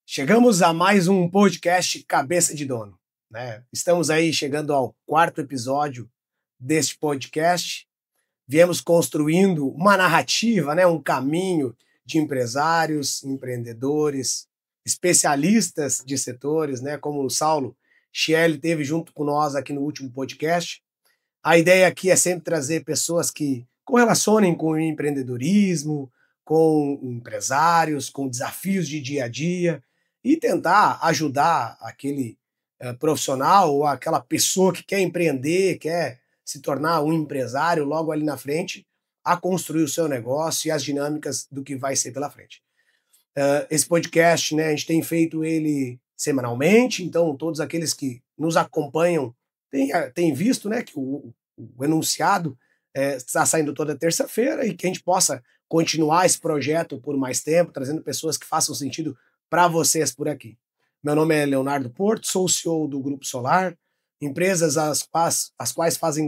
Chegamos a mais um podcast Cabeça de Dono, né? Estamos aí chegando ao 4º episódio deste podcast. Viemos construindo uma narrativa, né? Um caminho de empresários, empreendedores, especialistas de setores, né? Como o Saulo Chieli teve junto com nós aqui no último podcast. A ideia aqui é sempre trazer pessoas que correlacionem com o empreendedorismo, com empresários, com desafios de dia a dia, e tentar ajudar aquele profissional ou aquela pessoa que quer empreender, quer se tornar um empresário logo ali na frente, a construir o seu negócio e as dinâmicas do que vai ser pela frente. Esse podcast, né, a gente tem feito ele semanalmente, então todos aqueles que nos acompanham têm visto, né, que o enunciado está saindo toda terça-feira e que a gente possa continuar esse projeto por mais tempo, trazendo pessoas que façam sentido para vocês por aqui. Meu nome é Leonardo Porto, sou o CEO do Grupo Solar, empresas as quais fazem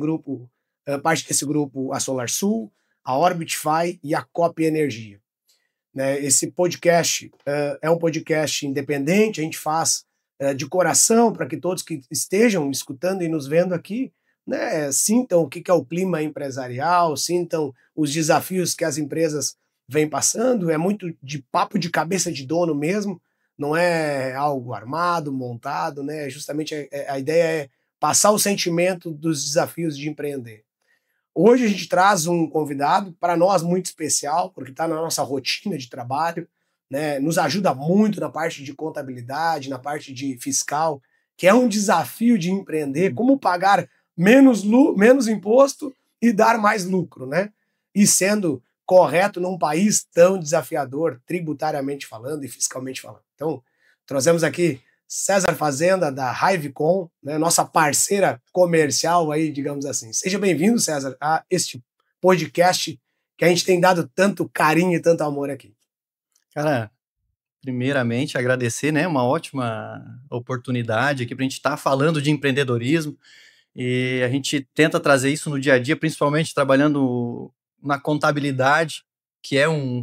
parte desse grupo a SolarSul, a Orbitify e a Cop Energia. Né, esse podcast é um podcast independente, a gente faz de coração para que todos que estejam escutando e nos vendo aqui, né, sintam o que é o clima empresarial, sintam os desafios que as empresas vêm passando. É muito de papo de cabeça de dono mesmo, não é algo armado, montado, né? Justamente a ideia é passar o sentimento dos desafios de empreender. Hoje a gente traz um convidado, para nós muito especial, porque está na nossa rotina de trabalho, né? Nos ajuda muito na parte de contabilidade, na parte de fiscal, que é um desafio de empreender, como pagar menos imposto e dar mais lucro, né? E sendo correto num país tão desafiador, tributariamente falando e fiscalmente falando. Então, trouxemos aqui César Fazenda, da Hivecom, né, nossa parceira comercial aí, digamos assim. Seja bem-vindo, César, a este podcast que a gente tem dado tanto carinho e tanto amor aqui. Cara, primeiramente agradecer, né, uma ótima oportunidade aqui para a gente estar falando de empreendedorismo, e a gente tenta trazer isso no dia a dia, principalmente trabalhando na contabilidade, que é um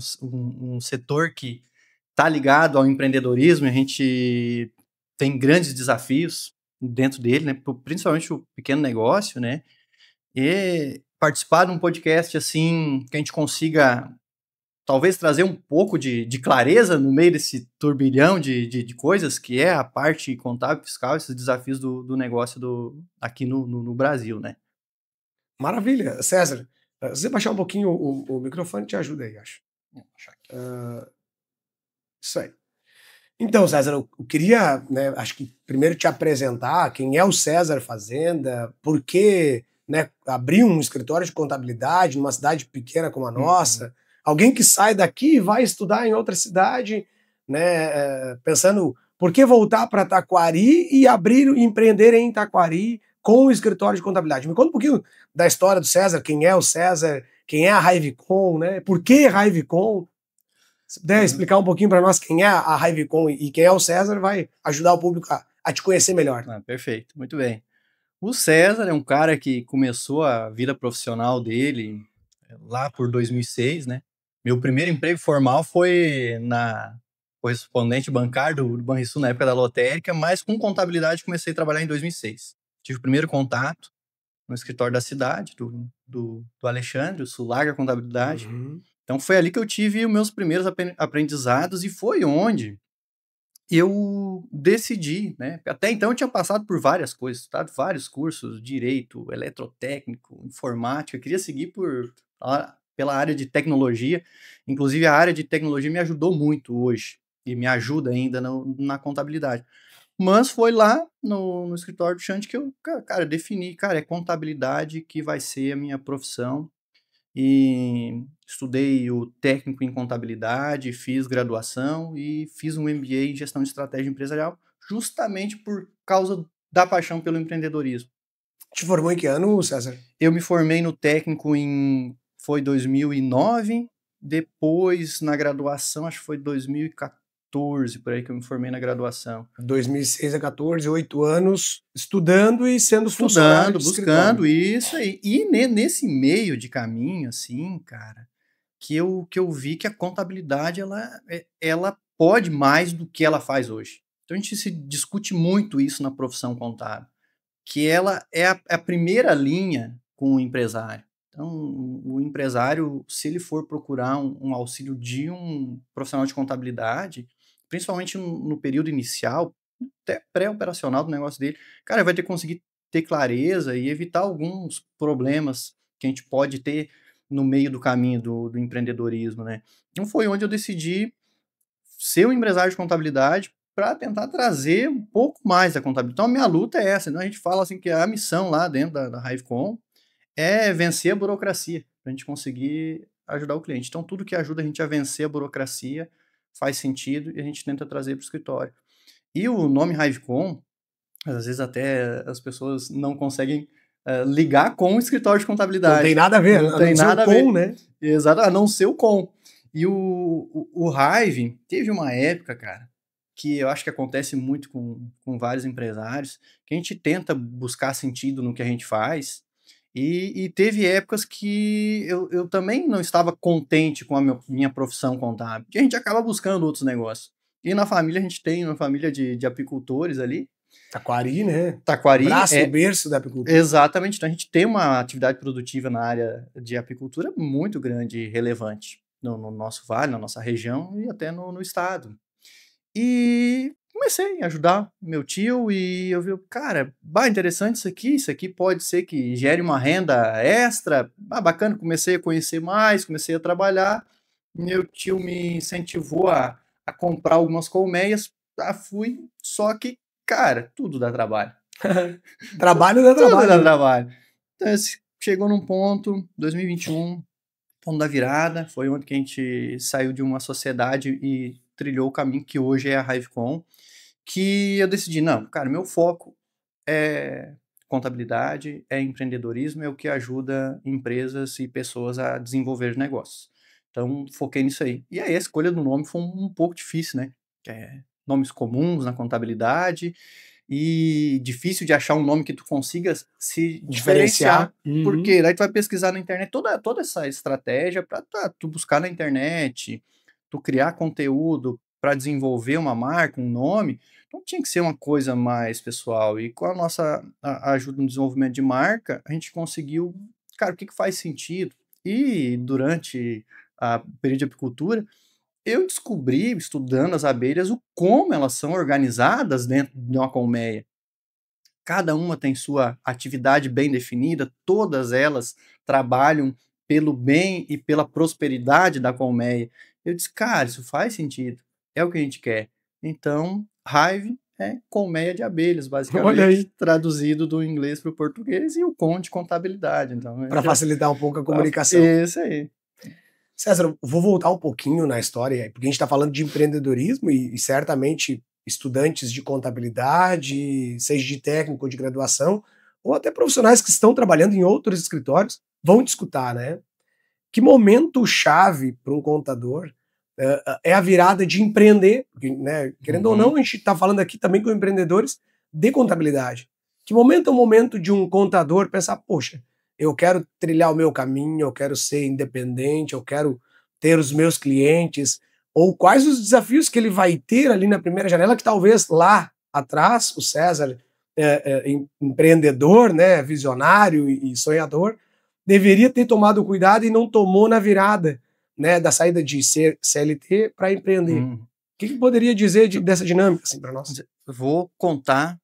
setor que está ligado ao empreendedorismo, e a gente tem grandes desafios dentro dele, né, principalmente o pequeno negócio, né, e participar de um podcast assim, que a gente consiga talvez trazer um pouco de clareza no meio desse turbilhão de coisas que é a parte contábil, fiscal, esses desafios do negócio aqui no Brasil, né? Maravilha. César, se você baixar um pouquinho o microfone, te ajuda aí, acho. Isso aí. Então, César, eu queria, né, acho que primeiro te apresentar quem é o César Fazenda, por que, né, abrir um escritório de contabilidade numa cidade pequena como a nossa, alguém que sai daqui e vai estudar em outra cidade, né, pensando por que voltar para Taquari e empreender em Taquari com o escritório de contabilidade. Me conta um pouquinho da história do César, quem é o César, quem é a Hivecom, né, por que Hivecom? Se puder explicar um pouquinho para nós quem é a Hivecom e quem é o César, vai ajudar o público a te conhecer melhor. Perfeito, muito bem. O César é um cara que começou a vida profissional dele lá por 2006, né? Meu primeiro emprego formal foi na correspondente bancário do Banrisul, na época da lotérica, mas com contabilidade comecei a trabalhar em 2006. Tive o primeiro contato no escritório da cidade, do Alexandre, o Sulaga Contabilidade. Então foi ali que eu tive os meus primeiros aprendizados e foi onde eu decidi, né? Até então eu tinha passado por várias coisas, estudado vários cursos, direito, eletrotécnico, informática, eu queria seguir pela área de tecnologia. Inclusive a área de tecnologia me ajudou muito hoje e me ajuda ainda na contabilidade. Mas foi lá no escritório do Xande que eu, cara, defini, cara, é contabilidade que vai ser a minha profissão. E estudei o técnico em contabilidade, fiz graduação e fiz um MBA em gestão de estratégia empresarial, justamente por causa da paixão pelo empreendedorismo. Te formou em que ano, César? Eu me formei no técnico foi 2009, depois na graduação acho que foi 2014, 2014, por aí que eu me formei na graduação. 2006 a 14, 8 anos, estudando e sendo funcionário de buscando, escritório. isso aí. E nesse meio de caminho, assim, cara, que eu vi que a contabilidade, ela pode mais do que ela faz hoje. Então a gente se discute muito isso na profissão contábil, que ela é a primeira linha com o empresário. Então, o empresário, se ele for procurar um auxílio de um profissional de contabilidade, principalmente no período inicial, até pré-operacional do negócio dele, cara, vai ter que conseguir ter clareza e evitar alguns problemas que a gente pode ter no meio do caminho do empreendedorismo, né? Então foi onde eu decidi ser um empresário de contabilidade para tentar trazer um pouco mais da contabilidade. Então a minha luta é essa, né? A gente fala assim que a missão lá dentro da Hivecom é vencer a burocracia, para a gente conseguir ajudar o cliente. Então tudo que ajuda a gente a vencer a burocracia faz sentido e a gente tenta trazer para o escritório. E o nome Hivecom, às vezes até as pessoas não conseguem ligar com o escritório de contabilidade. Não tem nada a ver, não tem nada a ver. Com, né? Exato, a não ser o com. E o Hive teve uma época, cara, que eu acho que acontece muito com vários empresários, que a gente tenta buscar sentido no que a gente faz, e teve épocas que eu também não estava contente com a minha profissão contábil, que a gente acaba buscando outros negócios. E na família a gente tem uma família de apicultores ali. Taquari, né? Taquari Braço e berço da apicultura. Exatamente. Então a gente tem uma atividade produtiva na área de apicultura muito grande e relevante no nosso vale, na nossa região e até no estado. E comecei a ajudar meu tio e eu vi, cara, interessante isso aqui pode ser que gere uma renda extra, bacana, comecei a conhecer mais, comecei a trabalhar, meu tio me incentivou a comprar algumas colmeias, fui, só que, cara, tudo dá trabalho. Trabalho dá trabalho. Tudo dá trabalho. Então, chegou num ponto, 2021, ponto da virada, foi onde que a gente saiu de uma sociedade e trilhou o caminho que hoje é a Hivecom, que eu decidi, não, cara, meu foco é contabilidade, é empreendedorismo, é o que ajuda empresas e pessoas a desenvolver negócios. Então, foquei nisso aí. E aí a escolha do nome foi um pouco difícil, né? Nomes comuns na contabilidade e difícil de achar um nome que tu consiga se diferenciar. Porque daí tu vai pesquisar na internet toda essa estratégia para tu buscar na internet, tu criar conteúdo para desenvolver uma marca, um nome. Então tinha que ser uma coisa mais pessoal. E com a nossa ajuda no desenvolvimento de marca, a gente conseguiu, cara, o que faz sentido? E durante o período de apicultura, eu descobri, estudando as abelhas, como elas são organizadas dentro de uma colmeia. Cada uma tem sua atividade bem definida, todas elas trabalham pelo bem e pela prosperidade da colmeia. Eu disse, cara, isso faz sentido, é o que a gente quer. Então, Hive é colmeia de abelhas, basicamente, traduzido do inglês para o português, e o com de contabilidade. Então, para facilitar um pouco a comunicação. Isso aí. César, vou voltar um pouquinho na história, porque a gente está falando de empreendedorismo e certamente estudantes de contabilidade, seja de técnico ou de graduação, ou até profissionais que estão trabalhando em outros escritórios, vão te escutar, né? Que momento chave para um contador é a virada de empreender? Porque, né, querendo ou não, a gente está falando aqui também com empreendedores de contabilidade. Que momento é o momento de um contador pensar, poxa, eu quero trilhar o meu caminho, eu quero ser independente, eu quero ter os meus clientes, ou quais os desafios que ele vai ter ali na primeira janela, que talvez lá atrás, o César, empreendedor, né, visionário e sonhador, deveria ter tomado cuidado e não tomou na virada, né, da saída de ser CLT para empreender. O que poderia dizer dessa dinâmica assim, para nós? Vou contar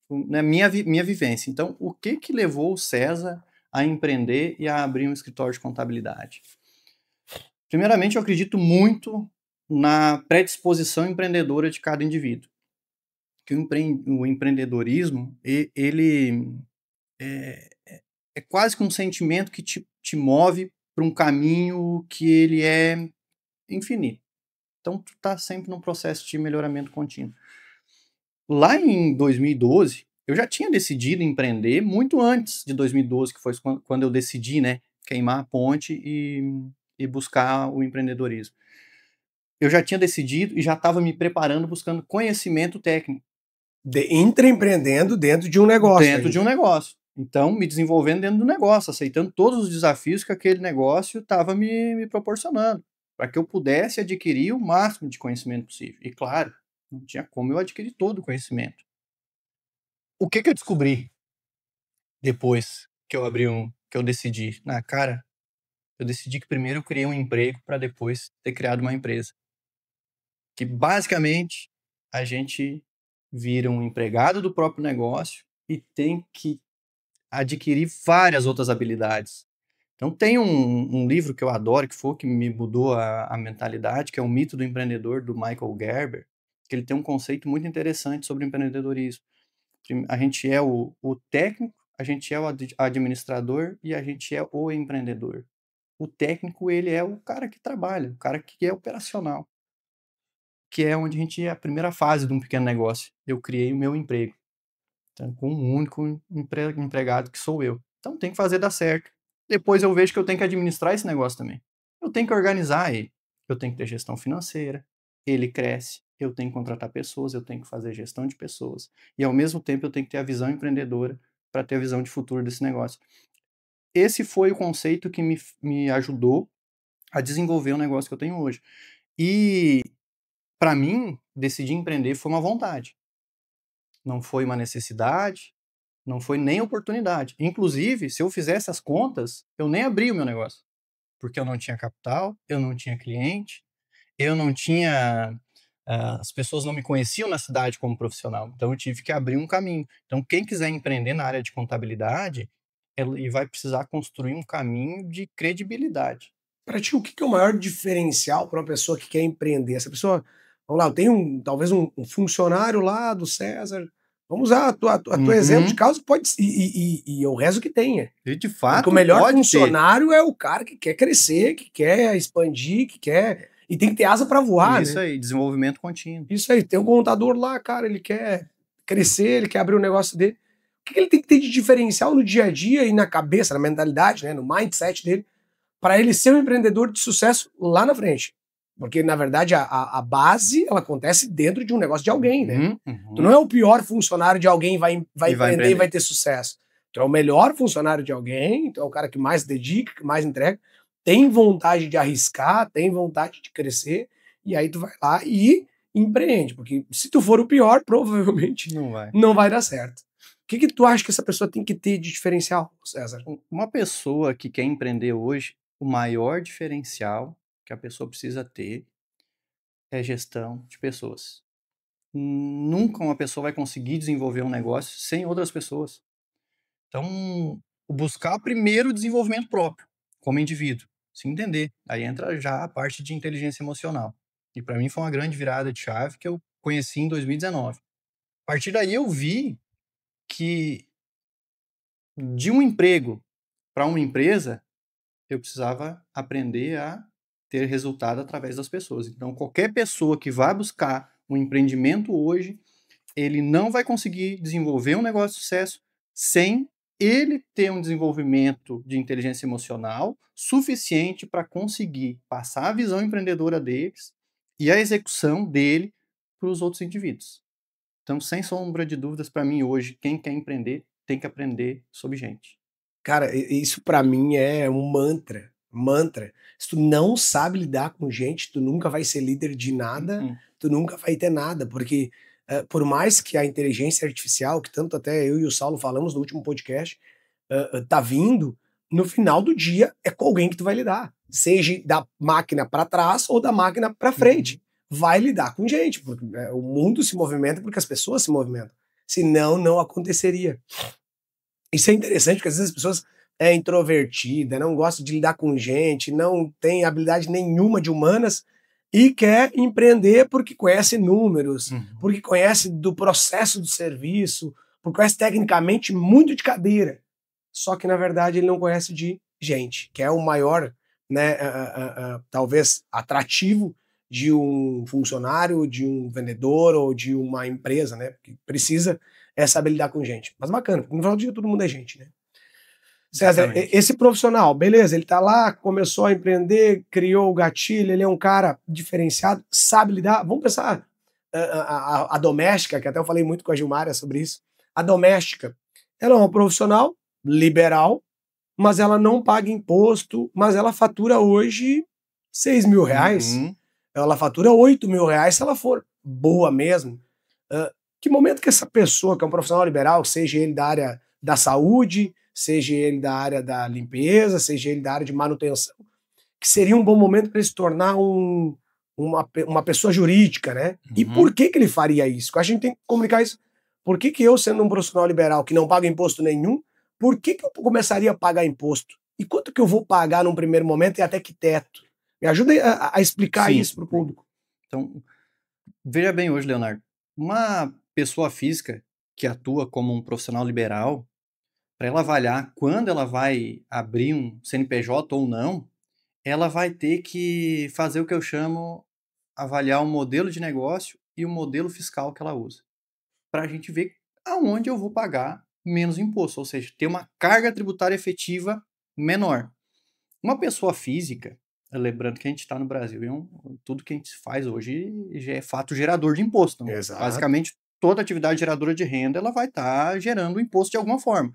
na minha vivência. Então, o que levou o César a empreender e a abrir um escritório de contabilidade? Primeiramente, eu acredito muito na predisposição empreendedora de cada indivíduo. Que o empreendedorismo, ele é quase que um sentimento que te move para um caminho que ele é infinito. Então, tu está sempre num processo de melhoramento contínuo. Lá em 2012, eu já tinha decidido empreender muito antes de 2012, que foi quando eu decidi, né, queimar a ponte e buscar o empreendedorismo. eu já tinha decidido e já estava me preparando, buscando conhecimento técnico. Empreendendo dentro de um negócio. Dentro de um negócio. Então, me desenvolvendo dentro do negócio, aceitando todos os desafios que aquele negócio estava me proporcionando, para que eu pudesse adquirir o máximo de conhecimento possível. E claro, não tinha como eu adquirir todo o conhecimento. O que eu descobri depois que eu decidi? Eu decidi que primeiro eu criei um emprego para depois ter criado uma empresa. Que basicamente a gente vira um empregado do próprio negócio e tem que adquirir várias outras habilidades. Então tem um livro que eu adoro, que me mudou a mentalidade, que é O Mito do Empreendedor, do Michael Gerber, que ele tem um conceito muito interessante sobre empreendedorismo. A gente é o técnico, a gente é o administrador e a gente é o empreendedor. O técnico, ele é o cara que trabalha, o cara que é operacional, que é onde é a primeira fase de um pequeno negócio. Eu criei o meu emprego. Então, com um único empregado que sou eu. Então tem que fazer dar certo. Depois eu vejo que eu tenho que administrar esse negócio também. Eu tenho que organizar ele. Eu tenho que ter gestão financeira. Ele cresce. Eu tenho que contratar pessoas. Eu tenho que fazer gestão de pessoas. E ao mesmo tempo eu tenho que ter a visão empreendedora para ter a visão de futuro desse negócio. Esse foi o conceito que me ajudou a desenvolver o negócio que eu tenho hoje. E para mim, decidir empreender foi uma vontade. Não foi uma necessidade, não foi nem oportunidade. Inclusive, se eu fizesse as contas, eu nem abria o meu negócio. Porque eu não tinha capital, eu não tinha cliente, eu não tinha... as pessoas não me conheciam na cidade como profissional. Então, eu tive que abrir um caminho. Então, quem quiser empreender na área de contabilidade, ele vai precisar construir um caminho de credibilidade. Para ti, o que é o maior diferencial para uma pessoa que quer empreender? Essa pessoa, vamos lá, eu tenho talvez um funcionário lá do César. Vamos usar tua exemplo de caso, pode e eu rezo que tenha. E de fato, porque o melhor pode funcionário é o cara que quer crescer, que quer expandir, que quer. E tem que ter asa para voar, Isso aí, desenvolvimento contínuo. Isso aí, tem um contador lá, cara, ele quer crescer, ele quer abrir o negócio dele. O que ele tem que ter de diferencial no dia a dia e na cabeça, na mentalidade, né, no mindset dele, para ele ser um empreendedor de sucesso lá na frente? Porque, na verdade, a base, ela acontece dentro de um negócio de alguém, né? Tu não é o pior funcionário de alguém, vai empreender e vai ter sucesso. Tu é o melhor funcionário de alguém, tu é o cara que mais dedica, que mais entrega, tem vontade de arriscar, tem vontade de crescer, e aí tu vai lá e empreende. Porque se tu for o pior, provavelmente não vai dar certo. O que tu acha que essa pessoa tem que ter de diferencial, César? Uma pessoa que quer empreender hoje, o maior diferencial que a pessoa precisa ter é gestão de pessoas. Nunca uma pessoa vai conseguir desenvolver um negócio sem outras pessoas. Então, buscar primeiro o desenvolvimento próprio, como indivíduo, se entender. Aí entra já a parte de inteligência emocional. E para mim foi uma grande virada de chave que eu conheci em 2019. A partir daí eu vi que de um emprego para uma empresa, eu precisava aprender a ter resultado através das pessoas. Então, qualquer pessoa que vai buscar um empreendimento hoje, ele não vai conseguir desenvolver um negócio de sucesso sem ele ter um desenvolvimento de inteligência emocional suficiente para conseguir passar a visão empreendedora deles e a execução dele para os outros indivíduos. Então, sem sombra de dúvidas, para mim hoje, quem quer empreender tem que aprender sobre gente. Cara, isso para mim é um mantra. Se tu não sabe lidar com gente, tu nunca vai ser líder de nada, tu nunca vai ter nada, porque por mais que a inteligência artificial, que tanto até eu e o Saulo falamos no último podcast, tá vindo, no final do dia é com alguém que tu vai lidar. Seja da máquina para trás ou da máquina para frente. Vai lidar com gente, porque o mundo se movimenta porque as pessoas se movimentam. Senão, não aconteceria. Isso é interessante, porque às vezes as pessoas é introvertida, não gosta de lidar com gente, não tem habilidade nenhuma de humanas e quer empreender porque conhece números, porque conhece do processo do serviço, porque conhece tecnicamente muito de cadeira. Só que, na verdade, ele não conhece de gente, que é o maior, né, talvez, atrativo de um funcionário, de um vendedor ou de uma empresa, né? Que precisa saber lidar com gente. Mas bacana, porque no final do dia todo mundo é gente, né? César, Exatamente. esse profissional, beleza, ele tá lá, começou a empreender, criou o gatilho, ele é um cara diferenciado, sabe lidar. Vamos pensar a doméstica, que até eu falei muito com a Gilmária sobre isso. A doméstica, ela é uma profissional liberal, mas ela não paga imposto, mas ela fatura hoje R$ 6.000. Uhum. Ela fatura R$ 8.000 se ela for boa mesmo. Que momento que essa pessoa, que é um profissional liberal, seja ele da área da saúde, seja ele da área da limpeza, seja ele da área de manutenção, que seria um bom momento para ele se tornar uma pessoa jurídica, né? E Uhum. por que ele faria isso? A gente tem que comunicar isso. Por que eu, sendo um profissional liberal que não paga imposto nenhum, por que eu começaria a pagar imposto? E quanto que eu vou pagar num primeiro momento e até que teto? Me ajuda a explicar Sim. isso para o público. Então, veja bem hoje, Leonardo, uma pessoa física que atua como um profissional liberal, para ela avaliar quando ela vai abrir um CNPJ ou não, ela vai ter que fazer o que eu chamo avaliar o modelo de negócio e o modelo fiscal que ela usa, para a gente ver aonde eu vou pagar menos imposto, ou seja, ter uma carga tributária efetiva menor. Uma pessoa física, lembrando que a gente está no Brasil, e tudo que a gente faz hoje já é fato gerador de imposto. Então, Exato. basicamente, toda atividade geradora de renda ela vai estar gerando imposto de alguma forma.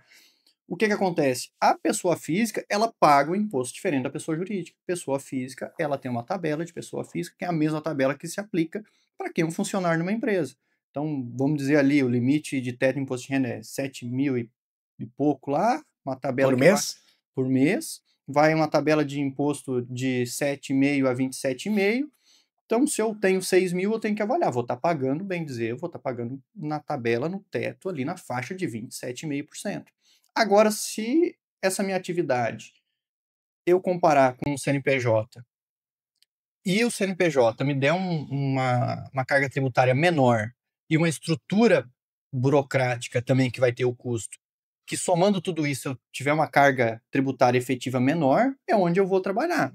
O que acontece? A pessoa física, ela paga o imposto diferente da pessoa jurídica. Pessoa física, ela tem uma tabela de pessoa física, que é a mesma tabela que se aplica para quem é um funcionário numa empresa. Então, vamos dizer ali, o limite de teto de imposto de renda é 7 mil e pouco lá, uma tabela Por que vai mês? por mês, vai uma tabela de imposto de 7,5 a 27,5. Então, se eu tenho 6 mil, eu tenho que avaliar. Vou estar pagando, bem dizer, eu vou estar pagando na tabela, no teto, ali na faixa de 27,5%. Agora, se essa minha atividade eu comparar com o CNPJ e o CNPJ me der uma carga tributária menor e uma estrutura burocrática também que vai ter o custo, que somando tudo isso eu tiver uma carga tributária efetiva menor, é onde eu vou trabalhar,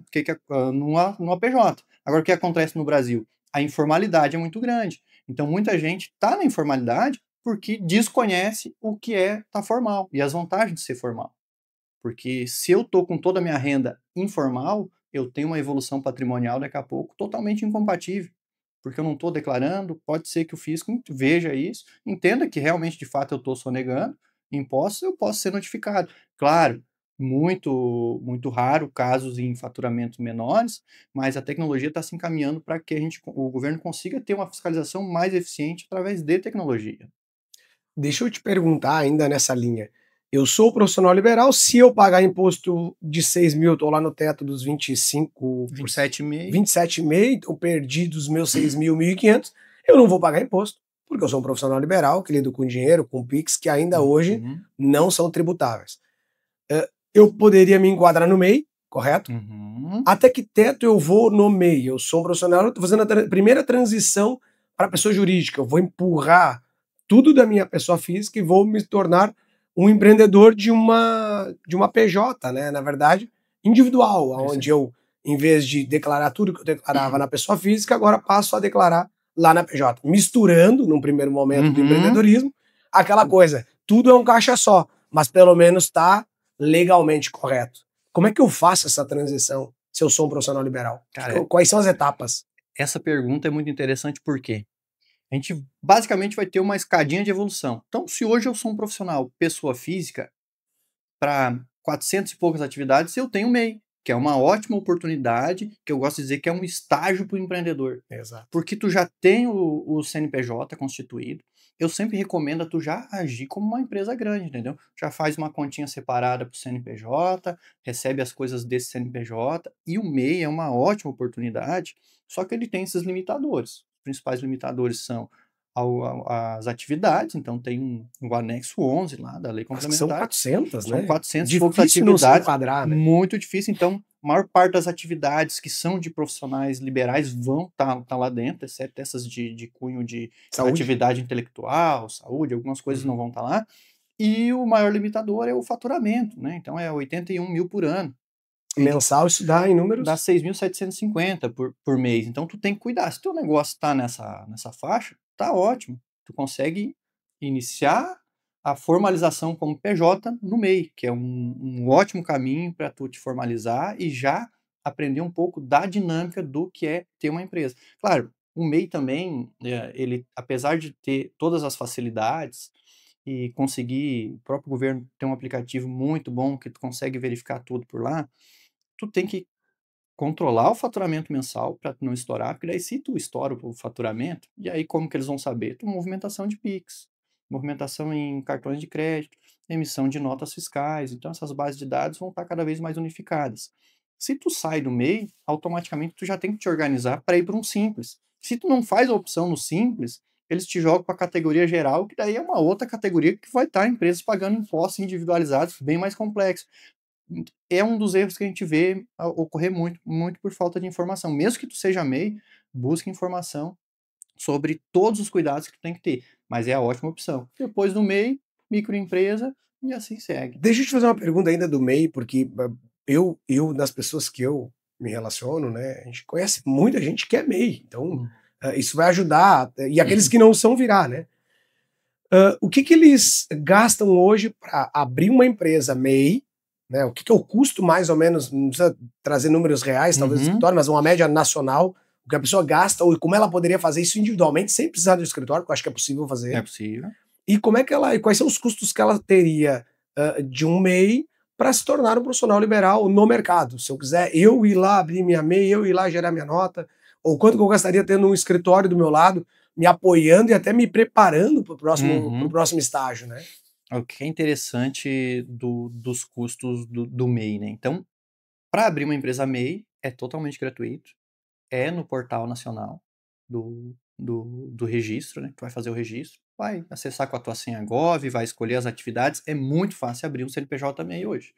no APJ. Agora, o que acontece no Brasil? A informalidade é muito grande. Então, muita gente está na informalidade porque desconhece o que é estar formal e as vantagens de ser formal. Porque se eu estou com toda a minha renda informal, eu tenho uma evolução patrimonial daqui a pouco totalmente incompatível. Porque eu não estou declarando, pode ser que o fisco veja isso, entenda que realmente, de fato, eu estou sonegando impostos, eu posso ser notificado. Claro, muito raro casos em faturamentos menores, mas a tecnologia está se encaminhando para que o governo consiga ter uma fiscalização mais eficiente através de tecnologia. Deixa eu te perguntar ainda nessa linha. Eu sou profissional liberal, se eu pagar imposto de 6.000, estou lá no teto dos 25%, 27,5%. 27,5%, então perdi dos meus 6.000, 1.500, eu não vou pagar imposto, porque eu sou um profissional liberal que lido com dinheiro, com PIX, que ainda hoje Uhum, não são tributáveis. Eu poderia me enquadrar no MEI, correto? uhum. Até que teto eu vou no MEI? Eu sou um profissional, estou fazendo a primeira transição para a pessoa jurídica. Eu vou empurrar tudo da minha pessoa física e vou me tornar um empreendedor de uma PJ, né? Na verdade, individual, Isso onde aí. eu, em vez de declarar tudo que eu declarava na pessoa física, agora passo a declarar lá na PJ. Misturando, num primeiro momento do Uhum. empreendedorismo, aquela coisa, tudo é um caixa só, mas pelo menos está legalmente correto. Como é que eu faço essa transição se eu sou um profissional liberal? Cara, Quais são as etapas? essa pergunta é muito interessante porque a gente basicamente vai ter uma escadinha de evolução. Então, se hoje eu sou um profissional pessoa física, para 400 e poucas atividades, eu tenho o MEI, que é uma ótima oportunidade, que eu gosto de dizer que é um estágio para o empreendedor. Exato. Porque tu já tem o CNPJ constituído, eu sempre recomendo a tu já agir como uma empresa grande, entendeu? Já faz uma continha separada para o CNPJ, recebe as coisas desse CNPJ, e o MEI é uma ótima oportunidade, só que ele tem esses limitadores. Os principais limitadores são as atividades, então tem o anexo 11 lá da lei Mas que são complementar, 400, são né? 400 e poucas Difícil não se atividades, enquadrar, né? muito difícil. Então, a maior parte das atividades que são de profissionais liberais vão estar lá dentro, exceto essas de cunho de Saúde? atividade intelectual, saúde, algumas coisas não Uhum. vão estar lá. E o maior limitador é o faturamento, né? Então, é 81 mil por ano. A gente Mensal, isso dá em dá números? 6.750 por mês. Então, tu tem que cuidar. Se teu negócio está nessa faixa, tá ótimo. Tu consegue iniciar a formalização como PJ no MEI, que é um ótimo caminho para tu te formalizar e já aprender um pouco da dinâmica do que é ter uma empresa. Claro, o MEI também, ele, apesar de ter todas as facilidades e conseguir, o próprio governo tem um aplicativo muito bom que tu consegue verificar tudo por lá, tu tem que controlar o faturamento mensal para não estourar, porque daí se tu estoura o faturamento, e aí como que eles vão saber? Tu movimentação de Pix, movimentação em cartões de crédito, emissão de notas fiscais, então essas bases de dados vão estar cada vez mais unificadas. Se tu sai do MEI, automaticamente tu já tem que te organizar para ir para um simples. Se tu não faz a opção no simples, eles te jogam para a categoria geral, que daí é uma outra categoria que vai estar empresas pagando impostos individualizados, bem mais complexo. É um dos erros que a gente vê ocorrer muito, muito por falta de informação. Mesmo que tu seja MEI, busque informação sobre todos os cuidados que tu tem que ter. Mas é a ótima opção. Depois do MEI, microempresa e assim segue. Deixa eu te fazer uma pergunta ainda do MEI, porque das pessoas que eu me relaciono, né, a gente conhece muita gente que é MEI, então isso vai ajudar, e aqueles que não são virar, né? O que eles gastam hoje para abrir uma empresa MEI, né? O que é o custo mais ou menos, não precisa trazer números reais, talvez do escritório, mas uma média nacional, o que a pessoa gasta, ou como ela poderia fazer isso individualmente, sem precisar do escritório, que eu acho que é possível fazer. É possível. E quais são os custos que ela teria de um MEI para se tornar um profissional liberal no mercado? Se eu quiser eu ir lá abrir minha MEI, eu ir lá gerar minha nota, ou quanto que eu gastaria tendo um escritório do meu lado, me apoiando e até me preparando para o próximo estágio, né? O que é interessante dos custos do MEI, né? Então, para abrir uma empresa MEI, é totalmente gratuito, é no portal nacional do registro, né? Tu vai fazer o registro, vai acessar com a tua senha Gov, vai escolher as atividades, é muito fácil abrir um CNPJ MEI hoje.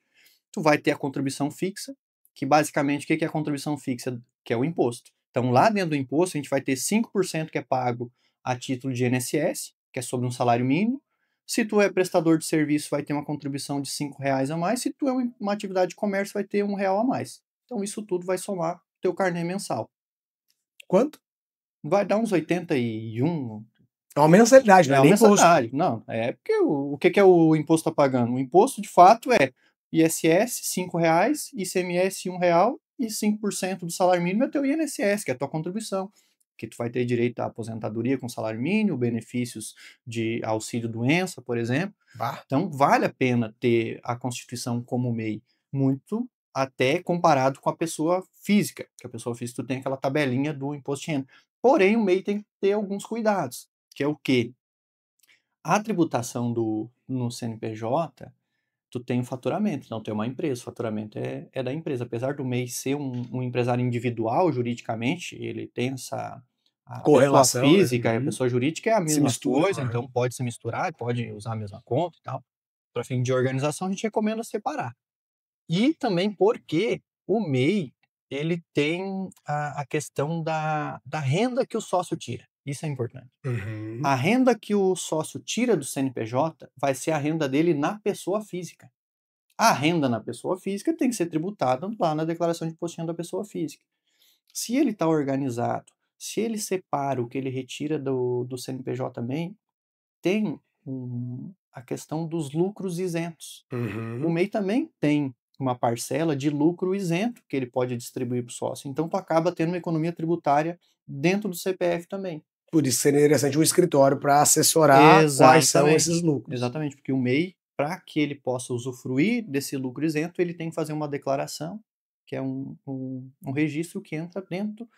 Tu vai ter a contribuição fixa, que basicamente, o que é a contribuição fixa? Que é o imposto. Então, lá dentro do imposto, a gente vai ter 5% que é pago a título de INSS, que é sobre um salário mínimo. Se tu é prestador de serviço, vai ter uma contribuição de R$ 5 a mais. Se tu é uma atividade de comércio, vai ter R$ 1 a mais. Então, isso tudo vai somar teu carnê mensal. Quanto? Vai dar uns 81. É uma mensalidade, não é nem imposto. Não, é porque o que é o imposto tá pagando? O imposto, de fato, é ISS, R$ 5, ICMS, R$ 1 e 5% do salário mínimo é teu INSS, que é a tua contribuição, que tu vai ter direito à aposentadoria com salário mínimo, benefícios de auxílio-doença, por exemplo. Bah. Então, vale a pena ter a Constituição como MEI, muito até comparado com a pessoa física, que a pessoa física tu tem aquela tabelinha do imposto de renda. Porém, o MEI tem que ter alguns cuidados, que é o quê? A tributação no CNPJ, tu tem o faturamento, não tem uma empresa, o faturamento é da empresa. Apesar do MEI ser um empresário individual, juridicamente, ele tem essa... A correlação, pessoa física né? e a pessoa jurídica é a mesma coisa, uhum. então pode se misturar, pode usar a mesma conta e tal. Para fim de organização, a gente recomenda separar. E também porque o MEI, ele tem a questão da renda que o sócio tira. Isso é importante. Uhum. A renda que o sócio tira do CNPJ vai ser a renda dele na pessoa física. A renda na pessoa física tem que ser tributada lá na declaração de imposto de renda da pessoa física. Se ele está organizado, se ele separa o que ele retira do CNPJ também, tem a questão dos lucros isentos. O MEI também tem uma parcela de lucro isento que ele pode distribuir para o sócio. Então, tu acaba tendo uma economia tributária dentro do CPF também. Por isso seria interessante um escritório para assessorar quais são esses lucros. Exatamente, porque o MEI, para que ele possa usufruir desse lucro isento, ele tem que fazer uma declaração, que é um registro que entra dentro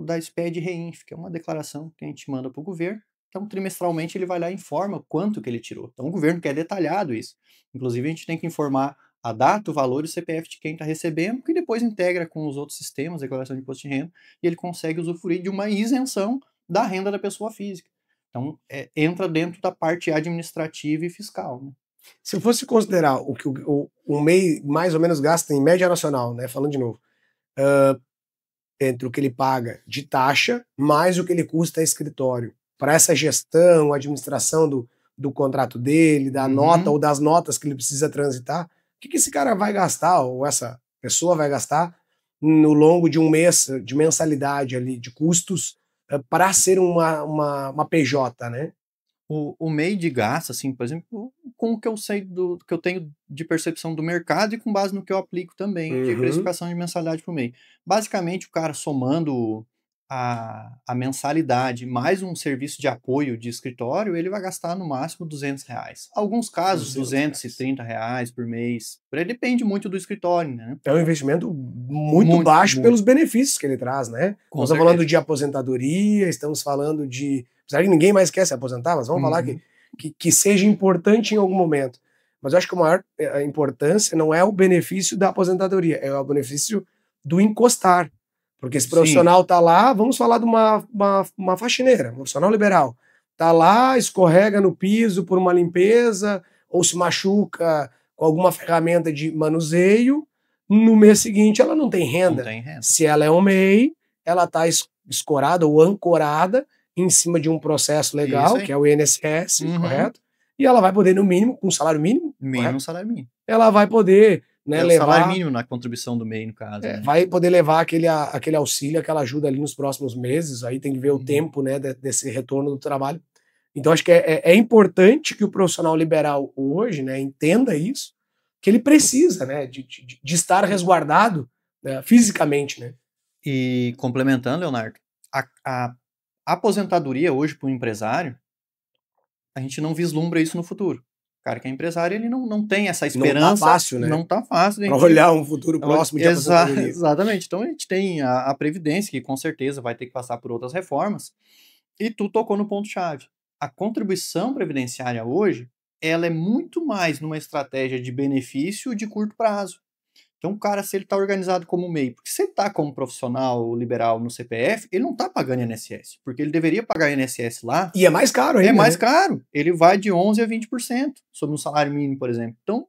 da SPED Reinf, que é uma declaração que a gente manda para o governo. Então, trimestralmente, ele vai lá e informa quanto que ele tirou. Então, o governo quer detalhado isso. Inclusive, a gente tem que informar a data, o valor e o CPF de quem está recebendo, que depois integra com os outros sistemas, declaração de imposto de renda, e ele consegue usufruir de uma isenção da renda da pessoa física. Então, entra dentro da parte administrativa e fiscal. Né? Se eu fosse considerar o que o MEI mais ou menos gasta em média nacional, né, falando de novo, entre o que ele paga de taxa mais o que ele custa a escritório, para essa gestão, administração do contrato dele, da nota ou das notas que ele precisa transitar, o que esse cara vai gastar, ou essa pessoa vai gastar no longo de um mês de mensalidade ali, de custos, para ser uma PJ, né? O MEI de gasto, assim, por exemplo, com o que eu sei que eu tenho de percepção do mercado e com base no que eu aplico também de Uhum. precificação de mensalidade para o MEI. Basicamente, o cara somando a mensalidade mais um serviço de apoio de escritório, ele vai gastar no máximo R$ 200. Alguns casos, R$ 200. R$ 230 por mês. Depende muito do escritório, né? É um investimento muito Muito, baixo muito, pelos benefícios que ele traz, né? com Nós estamos falando certeza. de aposentadoria, estamos falando de. Apesar que ninguém mais quer se aposentar, mas vamos falar Uhum. que seja importante em algum momento. Mas eu acho que a maior importância não é o benefício da aposentadoria, é o benefício do encostar. Porque esse Sim, profissional está lá, vamos falar de uma faxineira, um profissional liberal. Está lá, escorrega no piso por uma limpeza, ou se machuca com alguma ferramenta de manuseio, no mês seguinte ela não tem não renda. tem renda. Se ela é um MEI, ela está escorada ou ancorada em cima de um processo Isso legal, que aí. é o INSS, Uhum. correto? E ela vai poder, no mínimo, com salário mínimo, Mínimo correto? salário mínimo. Ela vai poder, né, É o salário levar, mínimo na contribuição do MEI, no caso, né? vai poder levar aquele auxílio, aquela ajuda ali nos próximos meses. Aí tem que ver o Uhum. tempo, né, desse retorno do trabalho. Então acho que é importante que o profissional liberal hoje, né, entenda isso, que ele precisa, né, de estar resguardado, né, fisicamente, né? E complementando, Leonardo, a aposentadoria hoje para o empresário, a gente não vislumbra isso no futuro. O cara que é empresário, ele não tem essa Não tá esperança, fácil, né? não tá fácil de a Para gente. olhar um futuro próximo de aposentadoria. Exatamente. Então a gente tem a Previdência, que com certeza vai ter que passar por outras reformas, e tu tocou no ponto-chave. A contribuição previdenciária hoje, ela é muito mais numa estratégia de benefício de curto prazo. Então, o cara, se ele está organizado como MEI, porque se ele está como profissional liberal no CPF, ele não está pagando INSS, porque ele deveria pagar INSS lá, E é mais caro é ainda, mais né? caro. Ele vai de 11% a 20% sobre um salário mínimo, por exemplo. Então,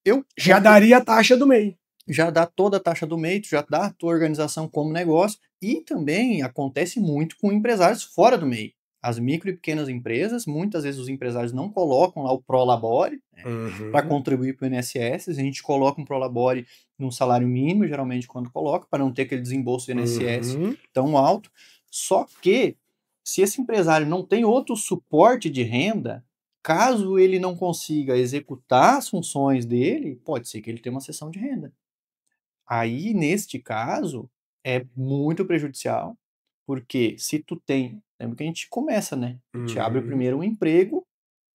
eu Já daria a taxa do MEI. já dá toda a taxa do MEI, já dá a tua organização como negócio, e também acontece muito com empresários fora do MEI. As micro e pequenas empresas, muitas vezes os empresários não colocam lá o Prolabore, né, para Uhum. contribuir para o INSS, a gente coloca um Prolabore num salário mínimo, geralmente quando coloca, para não ter aquele desembolso do INSS Uhum. tão alto. Só que, se esse empresário não tem outro suporte de renda, caso ele não consiga executar as funções dele, pode ser que ele tenha uma cessão de renda. Aí, neste caso, é muito prejudicial, porque se tu tem, lembra que a gente começa, né? A gente abre Uhum. primeiro um emprego,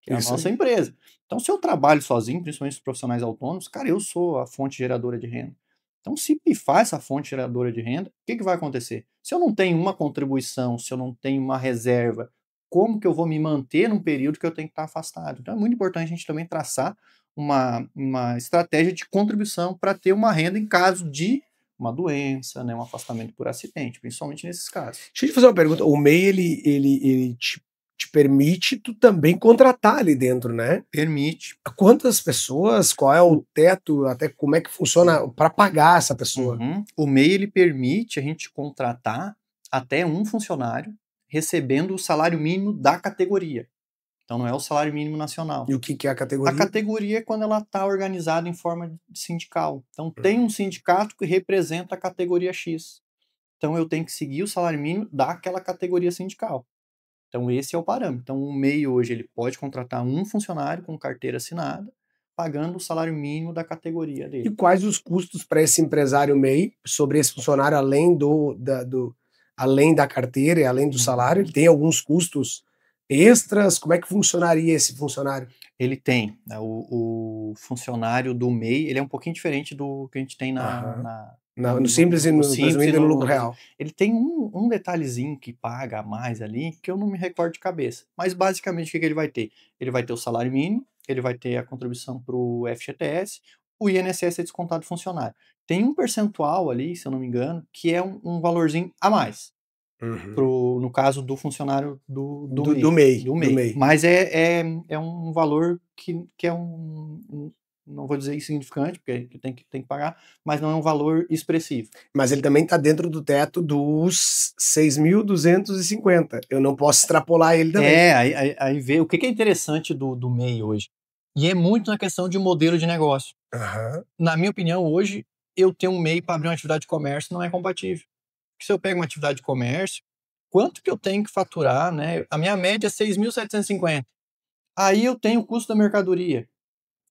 que é a Isso nossa aí. empresa. Então, se eu trabalho sozinho, principalmente os profissionais autônomos, cara, eu sou a fonte geradora de renda. Então, se pifar essa fonte geradora de renda, o que vai acontecer? Se eu não tenho uma contribuição, se eu não tenho uma reserva, como que eu vou me manter num período que eu tenho que estar afastado? Então, é muito importante a gente também traçar uma estratégia de contribuição para ter uma renda em caso de uma doença, né, um afastamento por acidente, principalmente nesses casos. Deixa eu te fazer uma pergunta. O MEI, ele te permite tu também contratar ali dentro, né? Permite. Quantas pessoas, qual é o teto, até como é que funciona para pagar essa pessoa? Uhum. O MEI ele permite a gente contratar até um funcionário recebendo o salário mínimo da categoria. Então não é o salário mínimo nacional. E o que é a A categoria? categoria é quando ela está organizada em forma sindical. Então tem um sindicato que representa a categoria X. Então eu tenho que seguir o salário mínimo daquela categoria sindical. Então esse é o parâmetro. Então o MEI hoje ele pode contratar um funcionário com carteira assinada, pagando o salário mínimo da categoria E dele. quais os custos para esse empresário MEI sobre esse funcionário, além além da carteira e além do salário? Ele tem alguns custos extras? Como é que funcionaria esse funcionário? Ele tem, né, o funcionário do MEI, ele é um pouquinho diferente do que a gente tem Aham. na No simples e no no Simples e presumido e no lucro no real. ele tem um detalhezinho que paga a mais ali, que eu não me recordo de cabeça, mas basicamente o que ele vai ter? Ele vai ter o salário mínimo, ele vai ter a contribuição para o FGTS, o INSS é descontado do funcionário. Tem um percentual ali, se eu não me engano, que é um valorzinho a mais. Uhum. No caso do funcionário do Do MEI, MEI, do do MEI. MEI. Mas é um valor que é não vou dizer insignificante, porque tem que pagar, mas não é um valor expressivo. Mas ele também está dentro do teto dos 6.250. Eu não posso extrapolar ele também. Aí vê o que é interessante do MEI hoje. E é muito na questão de modelo de negócio. Aham. Na minha opinião, hoje, eu ter um MEI para abrir uma atividade de comércio não é compatível. Porque se eu pego uma atividade de comércio, quanto que eu tenho que faturar, né? A minha média é 6.750. Aí eu tenho o custo da mercadoria.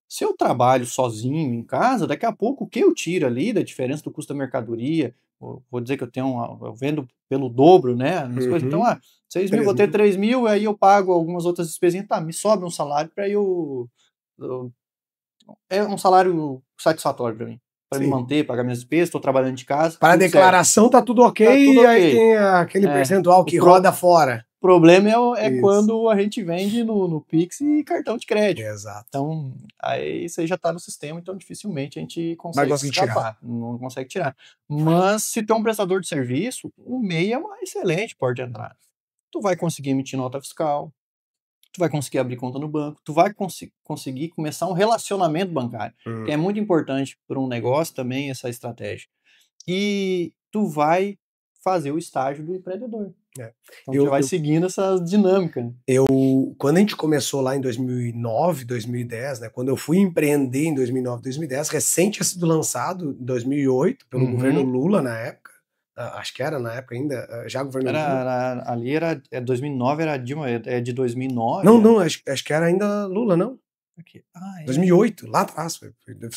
Se eu trabalho sozinho em casa, daqui a pouco o que eu tiro ali da diferença do custo da mercadoria, vou dizer que eu vendo pelo dobro, né, nas coisas, então, Uhum. 6.000, 3 vou ter mil. 3.000, aí eu pago algumas outras despesinhas, tá, me sobra um salário para é um salário satisfatório para mim, para me Sim. manter, pagar minhas despesas, estou trabalhando de casa, Para a tudo certo, declaração tá tudo ok, tá tudo e aí ok. tem aquele É, percentual o que roda fora. problema é Isso. quando a gente vende no Pix e cartão de crédito. Exato. Então, aí você já está no sistema, então dificilmente a gente Vai consegue conseguir tirar. escapar, não consegue tirar. Mas se tem um prestador de serviço, o MEI é uma excelente porta de entrada. Tu vai conseguir emitir nota fiscal, tu vai conseguir abrir conta no banco, tu vai conseguir começar um relacionamento bancário, que Hum. é muito importante para um negócio também essa estratégia. E tu vai fazer o estágio do empreendedor. É. Então tu já Eu, vai eu, seguindo essa dinâmica, né? quando a gente começou lá em 2009, 2010, né, quando eu fui empreender em 2009, 2010, recém tinha sido lançado em 2008 pelo governo Uhum. Lula na época, acho que era na época ainda, já governo Lula. Ali era 2009, era Dilma, é de 2009, Não, não, acho que era ainda Lula, não. aqui. 2008, lá atrás,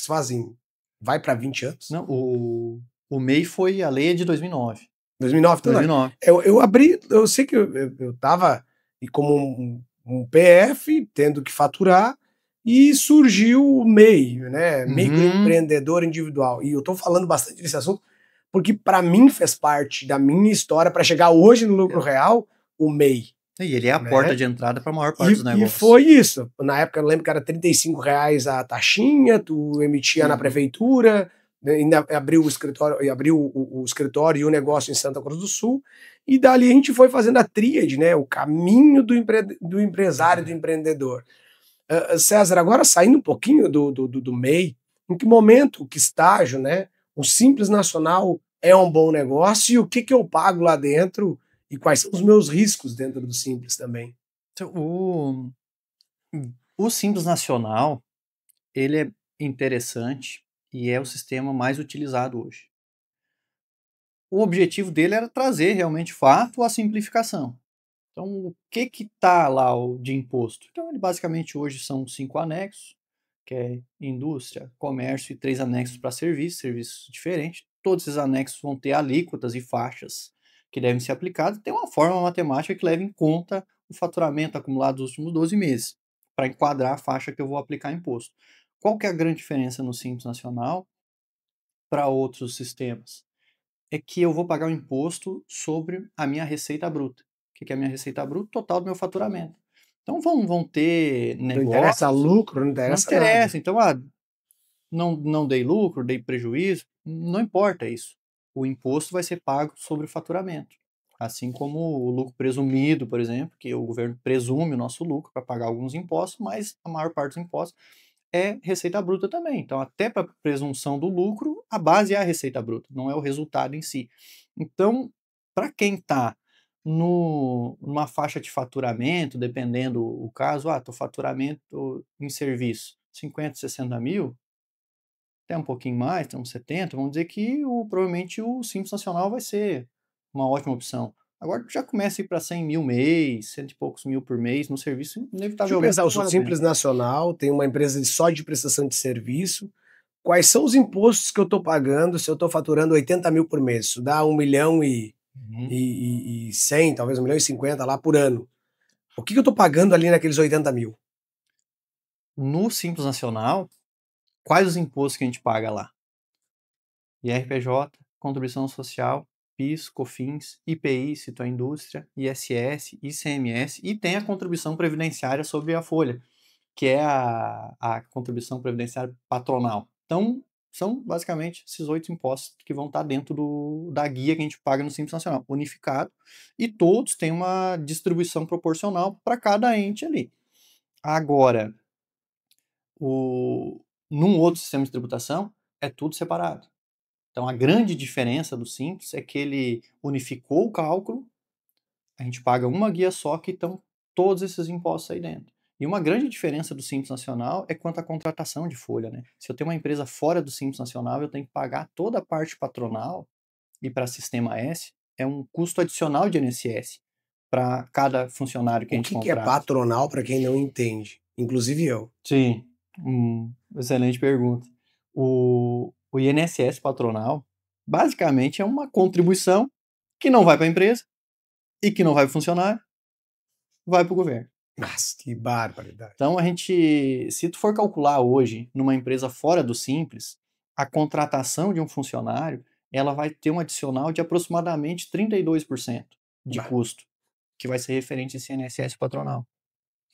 fazem, vai para 20 anos. Não, o MEI foi a lei é de 2009. 2009, então, 2009. eu abri, eu sei que eu tava e como um PF, tendo que faturar, e surgiu o MEI, né, Uhum. microempreendedor individual. E eu tô falando bastante desse assunto, porque para mim fez parte da minha história para chegar hoje no lucro real, o MEI, E ele é a porta né. de entrada para a maior parte dos E negócios. foi isso. Na época eu lembro que era R$ 35 a taxinha, tu emitia na Uhum. prefeitura, né, ainda abriu o escritório, e abriu o escritório e o negócio em Santa Cruz do Sul, e dali a gente foi fazendo a tríade, né? O caminho do empresário, do empreendedor. César, agora saindo um pouquinho do MEI, em que momento, que estágio, né? O Simples Nacional é um bom negócio e o que, que eu pago lá dentro e quais são os meus riscos dentro do Simples também? Então, o Simples Nacional, ele é interessante e é o sistema mais utilizado hoje. O objetivo dele era trazer realmente fato a simplificação. Então, o que que tá lá de imposto? Então, ele basicamente hoje são 5 anexos, que é indústria, comércio e 3 anexos para serviços diferentes. Todos esses anexos vão ter alíquotas e faixas que devem ser aplicadas. Tem uma forma matemática que leva em conta o faturamento acumulado dos últimos 12 meses, para enquadrar a faixa que eu vou aplicar imposto. Qual que é a grande diferença no Simples Nacional para outros sistemas? É que eu vou pagar o imposto sobre a minha receita bruta. O que é a minha receita bruta? Total do meu faturamento. Então vão ter Não interessa negócios, lucro, não não interessa nada. interessa. Então, não dei lucro, dei prejuízo, não importa isso. O imposto vai ser pago sobre o faturamento. Assim como o lucro presumido, por exemplo, que o governo presume o nosso lucro para pagar alguns impostos, mas a maior parte dos impostos é receita bruta também. Então, até para presunção do lucro, a base é a receita bruta, não é o resultado em si. Então, para quem está numa faixa de faturamento, dependendo o caso, teu faturamento em serviço, 50, 60 mil, até um pouquinho mais, tem uns 70, vamos dizer que provavelmente o Simples Nacional vai ser uma ótima opção. Agora já começa a ir para 100 mil mês, cento e poucos mil por mês no serviço, Deixa eu inevitavelmente pensar, eu não sou vale a pena. Simples Nacional, tenho uma empresa só de prestação de serviço. Quais são os impostos que eu estou pagando se eu estou faturando 80 mil por mês? Isso dá 1 milhão Uhum. e 100, talvez 1 milhão e 50 lá por ano. O que, que eu estou pagando ali naqueles 80 mil? No Simples Nacional, quais os impostos que a gente paga lá? IRPJ, contribuição social, PIS, COFINS, IPI, se tu é indústria, ISS, ICMS e tem a contribuição previdenciária sobre a folha, que é a contribuição previdenciária patronal. Então, são basicamente esses 8 impostos que vão estar dentro da guia que a gente paga no Simples Nacional, unificado, e todos têm uma distribuição proporcional para cada ente ali. Agora, num outro sistema de tributação, é tudo separado. Então, a grande diferença do Simples é que ele unificou o cálculo, a gente paga uma guia só que estão todos esses impostos aí dentro. E uma grande diferença do Simples Nacional é quanto à contratação de folha, né? Se eu tenho uma empresa fora do Simples Nacional, eu tenho que pagar toda a parte patronal e para Sistema S é um custo adicional de INSS para cada funcionário que a gente O que é contrata. patronal para quem não entende? Inclusive eu. Sim, excelente pergunta. O INSS patronal, basicamente, é uma contribuição que não vai para a empresa e que não vai para o funcionário, vai para o governo. Mas que barbaridade. Então, se tu for calcular hoje, numa empresa fora do Simples, a contratação de um funcionário, ela vai ter um adicional de aproximadamente 32% de custo, que vai ser referente a esse INSS patronal.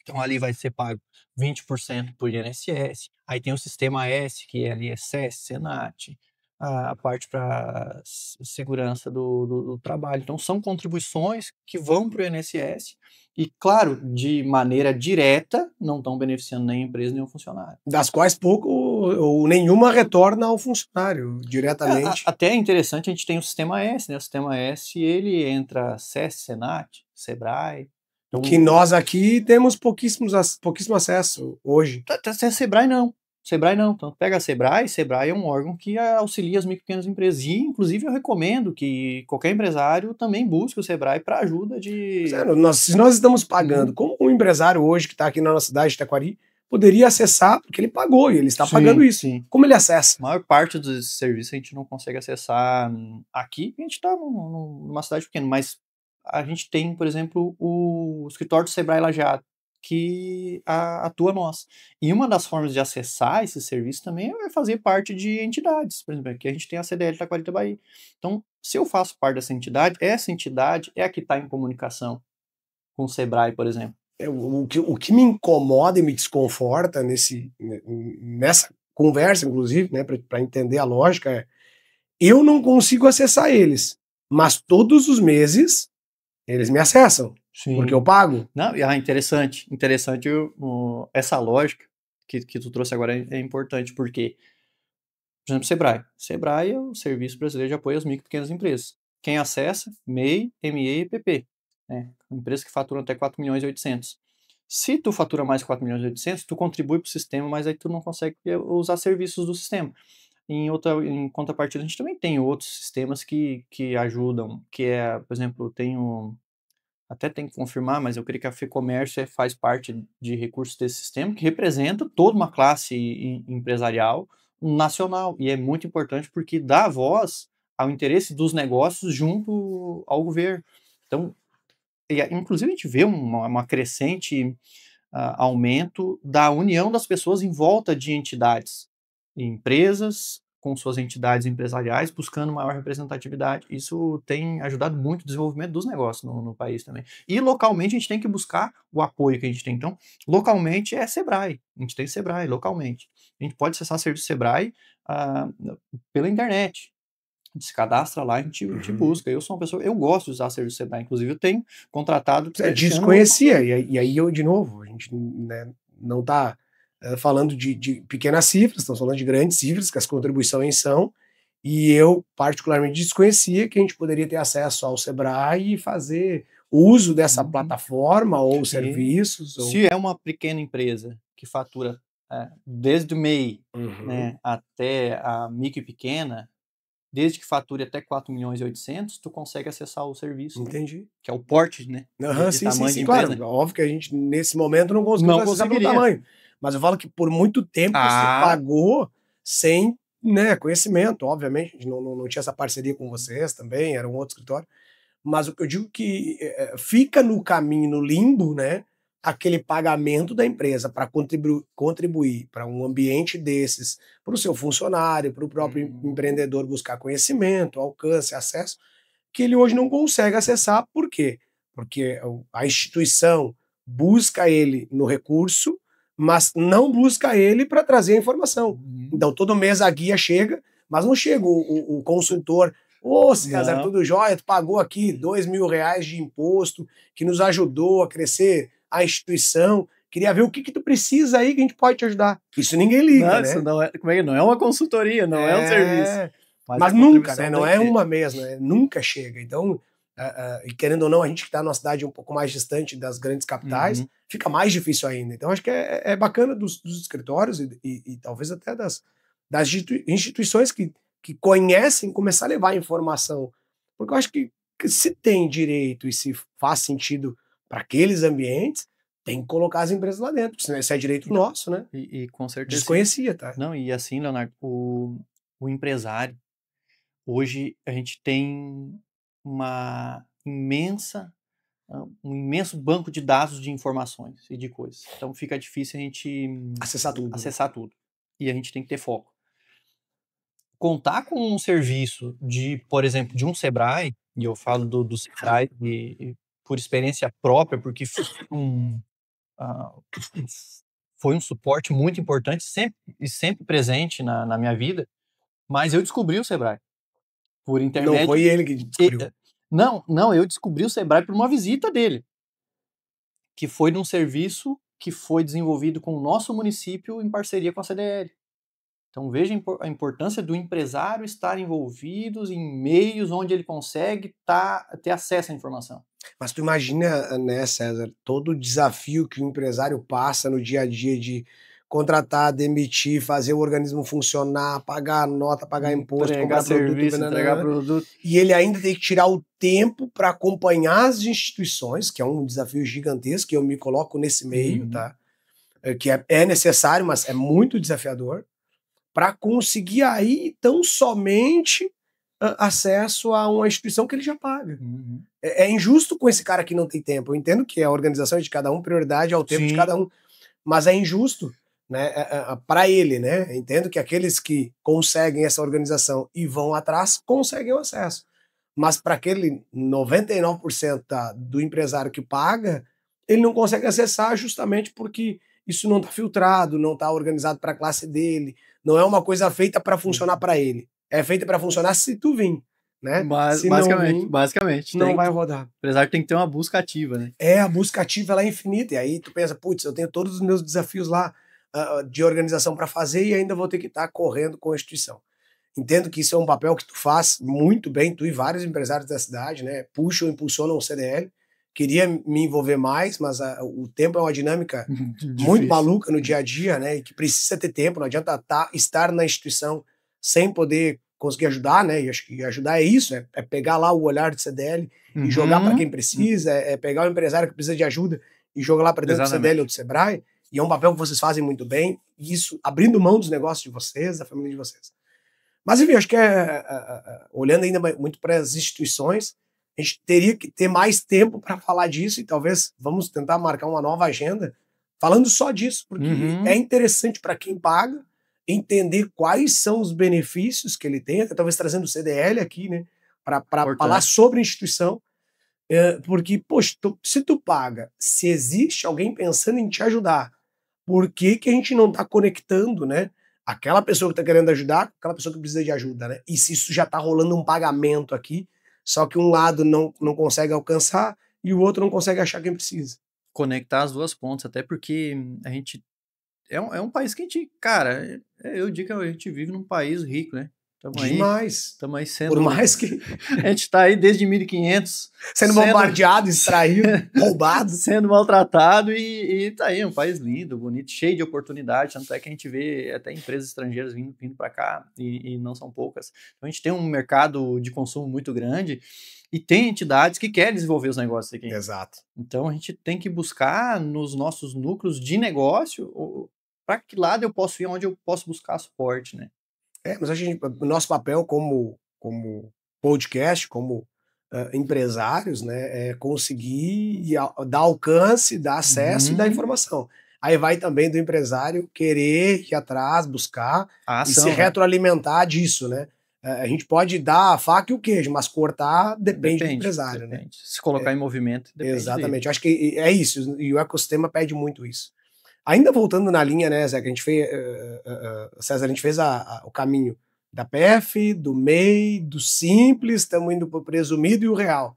Então, ali vai ser pago 20% por INSS, aí tem o sistema S, que é ali é SES, Senat, a parte para segurança do trabalho. Então, são contribuições que vão para o INSS e, claro, de maneira direta, não estão beneficiando nem a empresa nem o funcionário. Das quais pouco ou nenhuma retorna ao funcionário diretamente. Até é interessante, a gente tem o sistema S, né? O sistema S, ele entra SES, Senat, Sebrae. Então, que nós aqui temos pouquíssimo acesso hoje. Sebrae não. Sebrae não. Então, pega a Sebrae é um órgão que auxilia as micro e pequenas empresas. E, inclusive, eu recomendo que qualquer empresário também busque o Sebrae para ajuda de... Se nós estamos pagando, como um empresário hoje que está aqui na nossa cidade de Taquari, poderia acessar, porque ele pagou e ele está pagando isso. Sim. Como ele acessa? A maior parte dos serviços a gente não consegue acessar aqui, a gente está numa cidade pequena, mas a gente tem, por exemplo, o escritório do Sebrae Lajeado, que atua nós. E uma das formas de acessar esse serviço também é fazer parte de entidades. Por exemplo, aqui a gente tem a CDL Taquari Itabaí. Então, se eu faço parte dessa entidade é a que está em comunicação com o Sebrae, por exemplo. O que me incomoda e me desconforta nessa conversa, inclusive, né, para entender a lógica, eu não consigo acessar eles, mas todos os meses eles me acessam. Sim. Porque eu pago. Não, interessante. Interessante essa lógica que tu trouxe agora é importante, porque, por exemplo, Sebrae. Sebrae é o Serviço Brasileiro de Apoio às Micro e Pequenas Empresas. Quem acessa, MEI, ME e PP. Né? Empresas que faturam até 4 milhões e 800. Se tu fatura mais de 4 milhões e 800, tu contribui para o sistema, mas aí tu não consegue usar serviços do sistema. Em contrapartida, a gente também tem outros sistemas que ajudam, que é, por exemplo, até tem que confirmar, mas eu creio que a FEComércio faz parte de recursos desse sistema, que representa toda uma classe empresarial nacional, e é muito importante porque dá voz ao interesse dos negócios junto ao governo. Então, inclusive a gente vê uma crescente aumento da união das pessoas em volta de entidades, empresas com suas entidades empresariais, buscando maior representatividade. Isso tem ajudado muito o desenvolvimento dos negócios no país também. E localmente a gente tem que buscar o apoio que a gente tem. Então, localmente é Sebrae. A gente tem Sebrae localmente. A gente pode acessar o serviço Sebrae pela internet. A gente se cadastra lá, a gente busca. Eu sou uma pessoa, eu gosto de usar o serviço Sebrae. Inclusive, eu tenho contratado... Você desconhecia. E aí eu, de novo, a gente, né, não está falando de pequenas cifras, estamos falando de grandes cifras, que as contribuições são, e eu particularmente desconhecia que a gente poderia ter acesso ao Sebrae e fazer uso dessa plataforma ou serviços. Se é uma pequena empresa que fatura desde o MEI né, até a micro e pequena, desde que fature até 4 milhões e 800, tu consegue acessar o serviço. Entendi. Né? Que é o porte, né? Sim, claro. Óbvio que a gente, nesse momento, não conseguiu acessar pelo tamanho. Mas eu falo que por muito tempo você pagou sem, né, conhecimento. Obviamente, a gente não tinha essa parceria com vocês também, era um outro escritório. Mas o que eu digo que fica no caminho, no limbo, né, aquele pagamento da empresa para contribuir para um ambiente desses, para o seu funcionário, para o próprio empreendedor buscar conhecimento, alcance, acesso, que ele hoje não consegue acessar. Por quê? Porque a instituição busca ele no recurso, mas não busca ele para trazer a informação. Então, todo mês a guia chega, mas não chega o consultor. Ô, César, tudo jóia? Tu pagou aqui R$2.000 de imposto, que nos ajudou a crescer a instituição. Queria ver o que tu precisa aí que a gente pode te ajudar. Isso ninguém liga, né? Isso não é uma consultoria, não é um serviço. Mas nunca, né? Não é uma mesma, né? Nunca chega. Então, e querendo ou não, a gente que está numa cidade um pouco mais distante das grandes capitais, fica mais difícil ainda. Então, acho que é bacana dos escritórios e talvez até das instituições que conhecem começar a levar informação. Porque eu acho que se tem direito e se faz sentido para aqueles ambientes, tem que colocar as empresas lá dentro, senão isso é direito nosso, né? E com certeza. Desconhecia, tá? Não, e assim, Leonardo, o empresário, hoje a gente tem uma imensa, um imenso banco de dados de informações e de coisas. Então fica difícil a gente Acessar tudo. acessar tudo. E a gente tem que ter foco. Contar com um serviço de, por exemplo, de um Sebrae, e eu falo do Sebrae e por experiência própria, porque foi um suporte muito importante sempre presente na minha vida, mas eu descobri o Sebrae por intermédio... Não foi ele que descobriu. Não, eu descobri o Sebrae por uma visita dele, que foi num serviço que foi desenvolvido com o nosso município em parceria com a CDL. Então veja a importância do empresário estar envolvido em meios onde ele consegue ter acesso à informação. Mas tu imagina, né, César, todo o desafio que o empresário passa no dia a dia de contratar, demitir, fazer o organismo funcionar, pagar nota, pagar imposto, comprar serviço, produto, entregar produto. E ele ainda tem que tirar o tempo para acompanhar as instituições, que é um desafio gigantesco, que eu me coloco nesse meio, tá? Que é necessário, mas é muito desafiador, para conseguir aí tão somente acesso a uma instituição que ele já paga. É injusto com esse cara que não tem tempo. Eu entendo que a organização é de cada um, prioridade ao tempo de cada um, mas é injusto, né, para ele, né? Eu entendo que aqueles que conseguem essa organização e vão atrás conseguem o acesso, mas para aquele 99% do empresário que paga, ele não consegue acessar justamente porque isso não está filtrado, não está organizado para a classe dele, não é uma coisa feita para funcionar para ele. É feita para funcionar se tu vir, né? Se basicamente. Não vai rodar. O empresário tem que ter uma busca ativa, né? A busca ativa ela é infinita. E aí tu pensa, putz, eu tenho todos os meus desafios lá de organização para fazer e ainda vou ter que estar correndo com a instituição. Entendo que isso é um papel que tu faz muito bem, tu e vários empresários da cidade, né? Puxam, impulsionam o CDL. Queria me envolver mais, mas o tempo é uma dinâmica muito maluca no dia a dia, né? E que precisa ter tempo, não adianta estar na instituição sem poder conseguir ajudar, né? E acho que ajudar é isso, é pegar lá o olhar do CDL e jogar para quem precisa, é pegar o empresário que precisa de ajuda e jogar lá para dentro do CDL ou do Sebrae. E é um papel que vocês fazem muito bem, e isso abrindo mão dos negócios de vocês, da família de vocês. Mas, enfim, acho que olhando ainda muito para as instituições, a gente teria que ter mais tempo para falar disso e talvez vamos tentar marcar uma nova agenda falando só disso, porque é interessante para quem paga entender quais são os benefícios que ele tem, até talvez trazendo o CDL aqui, né, para falar sobre a instituição, porque, poxa, se tu paga, se existe alguém pensando em te ajudar, por que a gente não está conectando, né? Aquela pessoa que está querendo ajudar, aquela pessoa que precisa de ajuda, né? E se isso já está rolando um pagamento aqui, só que um lado não consegue alcançar e o outro não consegue achar quem precisa. Conectar as duas pontas, até porque a gente é um país que a gente, cara, eu digo que a gente vive num país rico, né? Demais. Estamos aí sendo... Por mais que... A gente está aí desde 1500... Sendo bombardeado, extraído, roubado. Sendo maltratado e tá aí, um país lindo, bonito, cheio de oportunidades, tanto é que a gente vê até empresas estrangeiras vindo para cá, e não são poucas. Então a gente tem um mercado de consumo muito grande e tem entidades que querem desenvolver os negócios aqui. Exato. Então a gente tem que buscar nos nossos núcleos de negócio para que lado eu posso ir, onde eu posso buscar suporte, né? Mas o nosso papel como podcast, como empresários, né, é conseguir dar alcance, dar acesso e dar informação. Aí vai também do empresário querer ir atrás, buscar e se retroalimentar disso, né? A gente pode dar a faca e o queijo, mas cortar depende do empresário, né? Se colocar em movimento, depende. Exatamente. Eu acho que é isso, e o ecossistema pede muito isso. Ainda voltando na linha, né, Zé, que a gente fez, César, a gente fez o caminho da PF, do MEI, do Simples, estamos indo para o presumido e o real.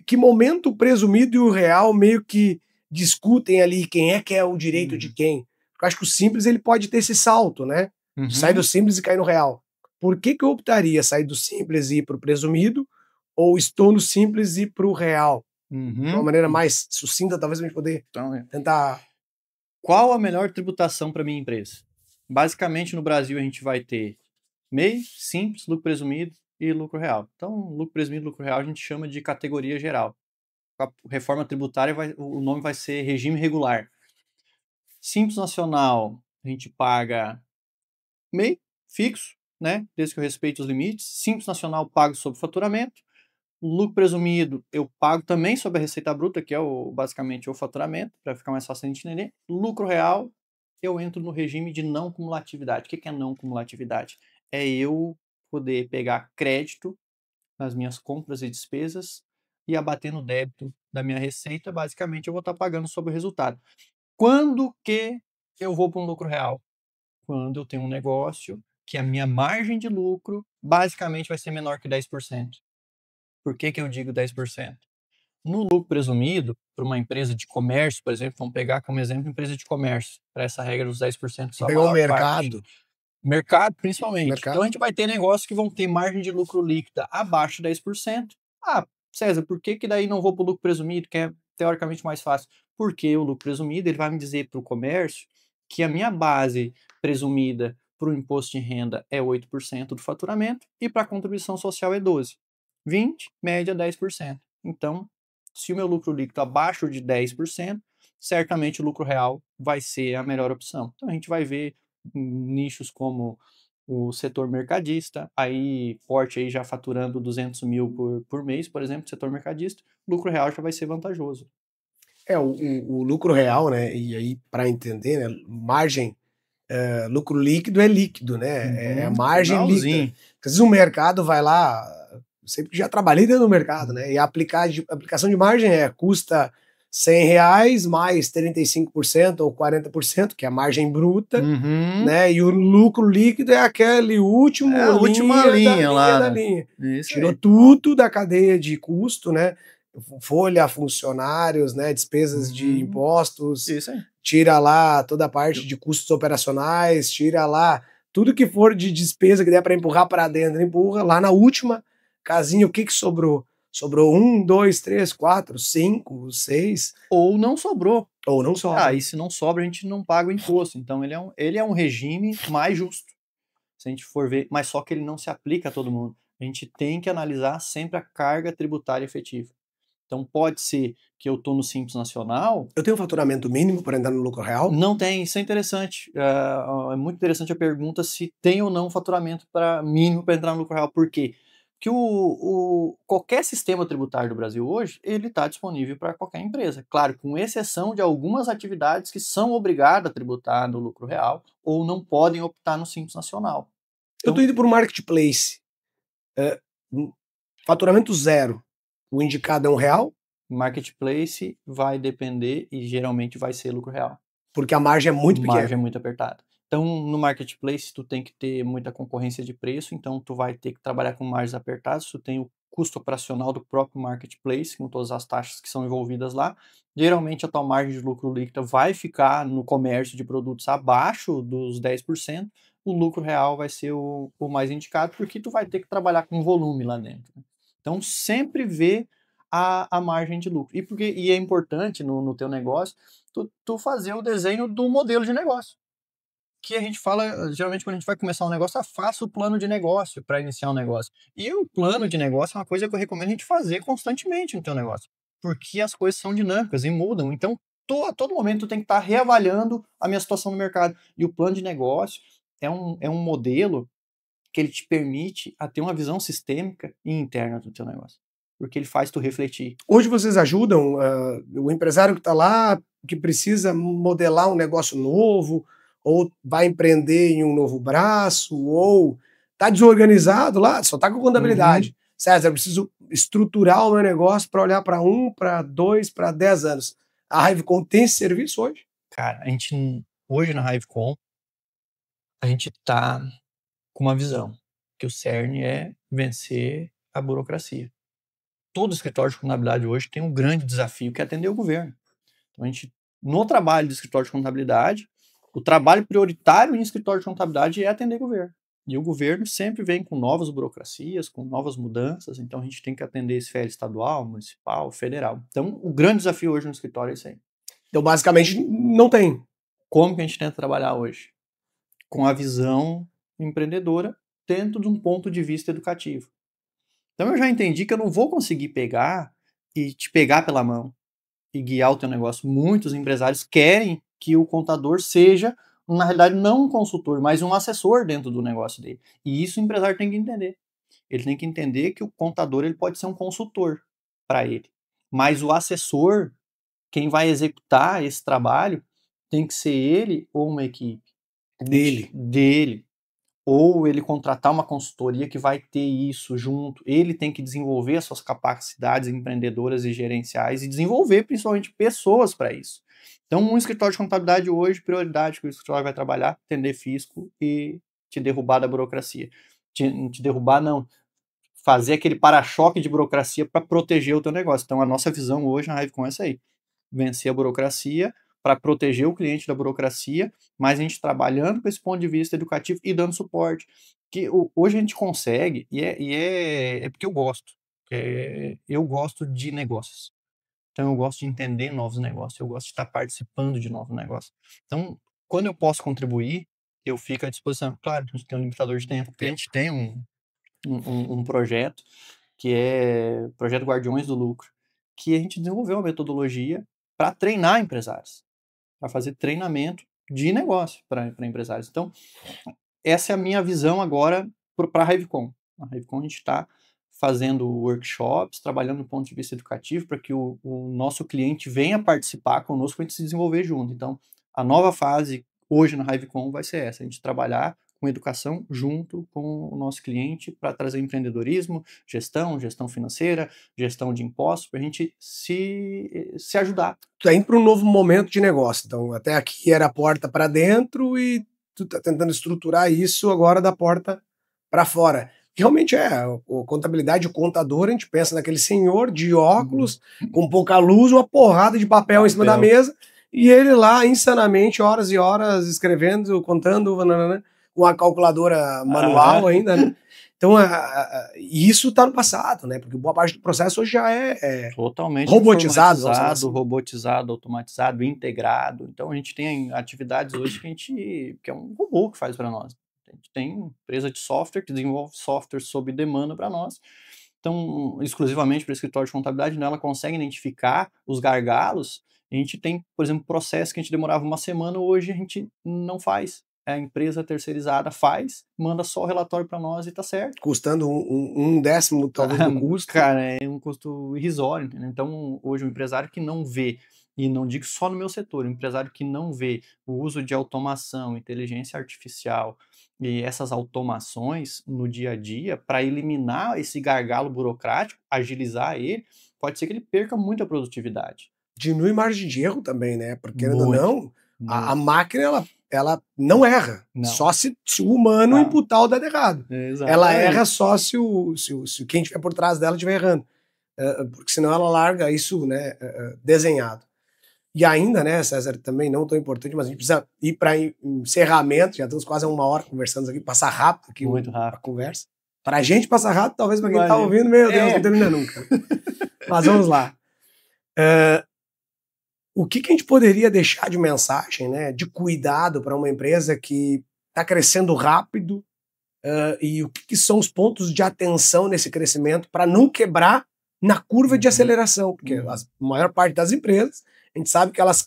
Que momento o presumido e o real meio que discutem ali quem é que é o direito de quem? Porque eu acho que o Simples ele pode ter esse salto, né? Sair do Simples e cair no real. Por que eu optaria sair do Simples e ir para o presumido, ou estou no Simples e ir para o real? De uma maneira mais sucinta, talvez a gente poder tentar... Qual a melhor tributação para minha empresa? Basicamente, no Brasil, a gente vai ter MEI, Simples, lucro presumido e lucro real. Então, lucro presumido e lucro real a gente chama de categoria geral. A reforma tributária, o nome vai ser regime regular. Simples Nacional, a gente paga MEI, fixo, né? Desde que eu respeite os limites. Simples Nacional, pago sobre faturamento. Lucro presumido, eu pago também sobre a receita bruta, que é basicamente o faturamento, para ficar mais fácil a gente entender. Lucro real, eu entro no regime de não cumulatividade. O que é não cumulatividade? É eu poder pegar crédito nas minhas compras e despesas e abater no débito da minha receita. Basicamente, eu vou estar pagando sobre o resultado. Quando que eu vou para um lucro real? Quando eu tenho um negócio que a minha margem de lucro basicamente vai ser menor que 10%. Por que eu digo 10%? No lucro presumido, para uma empresa de comércio, por exemplo, vamos pegar como exemplo empresa de comércio, para essa regra dos 10%, só a Pegar o maior parte. mercado. Mercado, principalmente. Então, Mercado. a gente vai ter negócios que vão ter margem de lucro líquida abaixo de 10%. Ah, César, por que daí não vou para o lucro presumido, que é teoricamente mais fácil? Porque o lucro presumido ele vai me dizer para o comércio que a minha base presumida para o imposto de renda é 8% do faturamento e para a contribuição social é 12%. 20%, média 10%. Então, se o meu lucro líquido abaixo de 10%, certamente o lucro real vai ser a melhor opção. Então, a gente vai ver nichos como o setor mercadista, aí porte aí já faturando 200 mil por mês, por exemplo, setor mercadista, lucro real já vai ser vantajoso. O lucro real, né? E aí, para entender, né? Margem, lucro líquido é líquido, né? É a margem líquida. Às vezes o mercado vai lá, sempre já trabalhei dentro do mercado, né? E a aplicação de margem custa R$100 mais 35% ou 40%, que é a margem bruta, né? E o lucro líquido é aquele último a última linha lá, da né? linha. Isso Tirou aí. tudo da cadeia de custo, né? Folha, funcionários, né? Despesas de impostos, Isso aí. tira lá toda a parte de custos operacionais, tira lá tudo que for de despesa que der para empurrar para dentro, empurra. Lá na última casinha, o que sobrou? Sobrou 1, 2, 3, 4, 5, 6. Ou não sobrou. Ou não sobra. Ah, e se não sobra, a gente não paga o imposto. Então, ele é um regime mais justo, se a gente for ver, mas só que ele não se aplica a todo mundo. A gente tem que analisar sempre a carga tributária efetiva. Então, pode ser que eu estou no Simples Nacional. Eu tenho um faturamento mínimo para entrar no lucro real? Não tem, isso é interessante. É muito interessante a pergunta se tem ou não faturamento mínimo para entrar no lucro real. Por quê? Porque qualquer sistema tributário do Brasil hoje, ele está disponível para qualquer empresa. Claro, com exceção de algumas atividades que são obrigadas a tributar no lucro real ou não podem optar no Simples Nacional. Eu estou indo para o marketplace. Faturamento zero. O indicado é R$1? Marketplace vai depender e geralmente vai ser lucro real. Porque a margem é muito pequena. A margem é muito apertada. Então, no marketplace, tu tem que ter muita concorrência de preço, então tu vai ter que trabalhar com margens apertadas, tu tem o custo operacional do próprio marketplace, com todas as taxas que são envolvidas lá. Geralmente, a tua margem de lucro líquida vai ficar no comércio de produtos abaixo dos 10%, o lucro real vai ser o mais indicado, porque tu vai ter que trabalhar com volume lá dentro. Então, sempre vê a margem de lucro. E é importante no teu negócio tu fazer o desenho do modelo de negócio. Que a gente fala, geralmente quando a gente vai começar um negócio, faça o plano de negócio para iniciar um negócio. E o plano de negócio é uma coisa que eu recomendo a gente fazer constantemente no teu negócio. Porque as coisas são dinâmicas e mudam. Então, a todo momento tu tem que estar reavaliando a minha situação no mercado. E o plano de negócio é um modelo que ele te permite a ter uma visão sistêmica e interna do teu negócio. Porque ele faz tu refletir. Hoje vocês ajudam o empresário que está lá, que precisa modelar um negócio novo, ou vai empreender em um novo braço, ou está desorganizado lá, só está com contabilidade. César, eu preciso estruturar o meu negócio para olhar para 1, para 2, para 10 anos. A Hivecom tem esse serviço hoje? Cara, hoje na Hivecom, a gente está com uma visão, que o cerne é vencer a burocracia. Todo escritório de contabilidade hoje tem um grande desafio, que é atender o governo. Então, no trabalho de escritório de contabilidade, o trabalho prioritário em escritório de contabilidade é atender o governo. E o governo sempre vem com novas burocracias, com novas mudanças, então a gente tem que atender esfera estadual, municipal, federal. Então, o grande desafio hoje no escritório é isso aí. Então, basicamente, não tem. Como que a gente tenta trabalhar hoje? Com a visão empreendedora dentro de um ponto de vista educativo. Então eu já entendi que eu não vou conseguir pegar e te pegar pela mão e guiar o teu negócio. Muitos empresários querem que o contador seja, na realidade, não um consultor, mas um assessor dentro do negócio dele. E isso o empresário tem que entender. Ele tem que entender que o contador ele pode ser um consultor para ele. Mas o assessor, quem vai executar esse trabalho, tem que ser ele ou uma equipe dele. Ou ele contratar uma consultoria que vai ter isso junto. Ele tem que desenvolver as suas capacidades empreendedoras e gerenciais e desenvolver principalmente pessoas para isso. Então, um escritório de contabilidade hoje, prioridade que o escritório vai trabalhar, entender fisco e te derrubar da burocracia. Te derrubar, não. Fazer aquele para-choque de burocracia para proteger o teu negócio. Então, a nossa visão hoje na Hivecom é essa aí. Vencer a burocracia para proteger o cliente da burocracia, mas a gente trabalhando com esse ponto de vista educativo e dando suporte. Que hoje a gente consegue, é porque eu gosto. Eu gosto de negócios. Então eu gosto de entender novos negócios, eu gosto de estar participando de novos negócios. Então, quando eu posso contribuir, eu fico à disposição. Claro, a gente tem um limitador de tempo, porque a gente tem um projeto que é o Projeto Guardiões do Lucro, que a gente desenvolveu uma metodologia para treinar empresários, para fazer treinamento de negócio para empresários. Então, essa é a minha visão agora para a Hivecom. A Hivecom a gente está fazendo workshops, trabalhando do ponto de vista educativo para que o nosso cliente venha participar conosco para a gente se desenvolver junto. Então, a nova fase hoje na Hivecom vai ser essa, a gente trabalhar com educação junto com o nosso cliente para trazer empreendedorismo, gestão financeira, gestão de impostos, para a gente se ajudar. Tu tá indo para um novo momento de negócio. Então, até aqui era a porta para dentro e tu tá tentando estruturar isso agora da porta para fora. Realmente o contabilidade, o contador, a gente pensa naquele senhor de óculos, com pouca luz, uma porrada de papel em cima da mesa, e ele lá insanamente, horas e horas, escrevendo, contando, com a calculadora manual ainda, né? Então, isso está no passado, né? Porque boa parte do processo hoje já é totalmente robotizado, robotizado, automatizado, integrado. Então, a gente tem atividades hoje que é um robô que faz para nós. A gente tem empresa de software que desenvolve software sob demanda para nós. Então, exclusivamente para o escritório de contabilidade, né, ela consegue identificar os gargalos. A gente tem, por exemplo, processo que a gente demorava uma semana, hoje a gente não faz. A empresa terceirizada faz, manda só o relatório para nós e tá certo. Custando um décimo, talvez, do custo. Cara, é um custo irrisório, entendeu? Então, hoje, um empresário que não vê, e não digo só no meu setor, um empresário que não vê o uso de automação, inteligência artificial e essas automações no dia a dia para eliminar esse gargalo burocrático, agilizar ele, pode ser que ele perca muita produtividade. Diminui margem de erro também, né? Porque, Muito, não, a máquina, ela não erra. Não. Só se o humano imputar o dado errado. Exatamente. Ela erra só se quem estiver por trás dela estiver errando. Porque senão ela larga isso, né, desenhado. E ainda, né, César, também não tão importante, mas a gente precisa ir para encerramento. Já estamos quase uma hora conversando aqui, passar rápido aqui a conversa. Para a gente passar rápido, talvez para quem está ouvindo, meu Deus, não termina nunca. Mas vamos lá. O que a gente poderia deixar de mensagem, né, de cuidado para uma empresa que está crescendo rápido, e o que são os pontos de atenção nesse crescimento para não quebrar na curva de aceleração? Porque a maior parte das empresas, a gente sabe que elas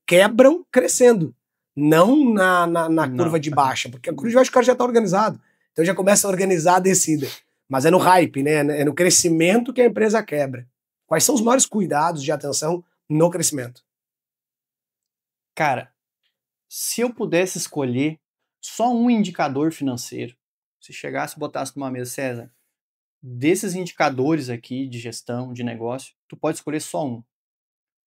quebram crescendo, não na curva de baixa, porque a curva de baixa o cara já está organizado, então já começa a organizar a descida. Mas é no hype, né, é no crescimento que a empresa quebra. Quais são os maiores cuidados de atenção no crescimento? Cara, se eu pudesse escolher só um indicador financeiro, se chegasse e botasse numa mesa, César, desses indicadores aqui de gestão, de negócio, tu pode escolher só um.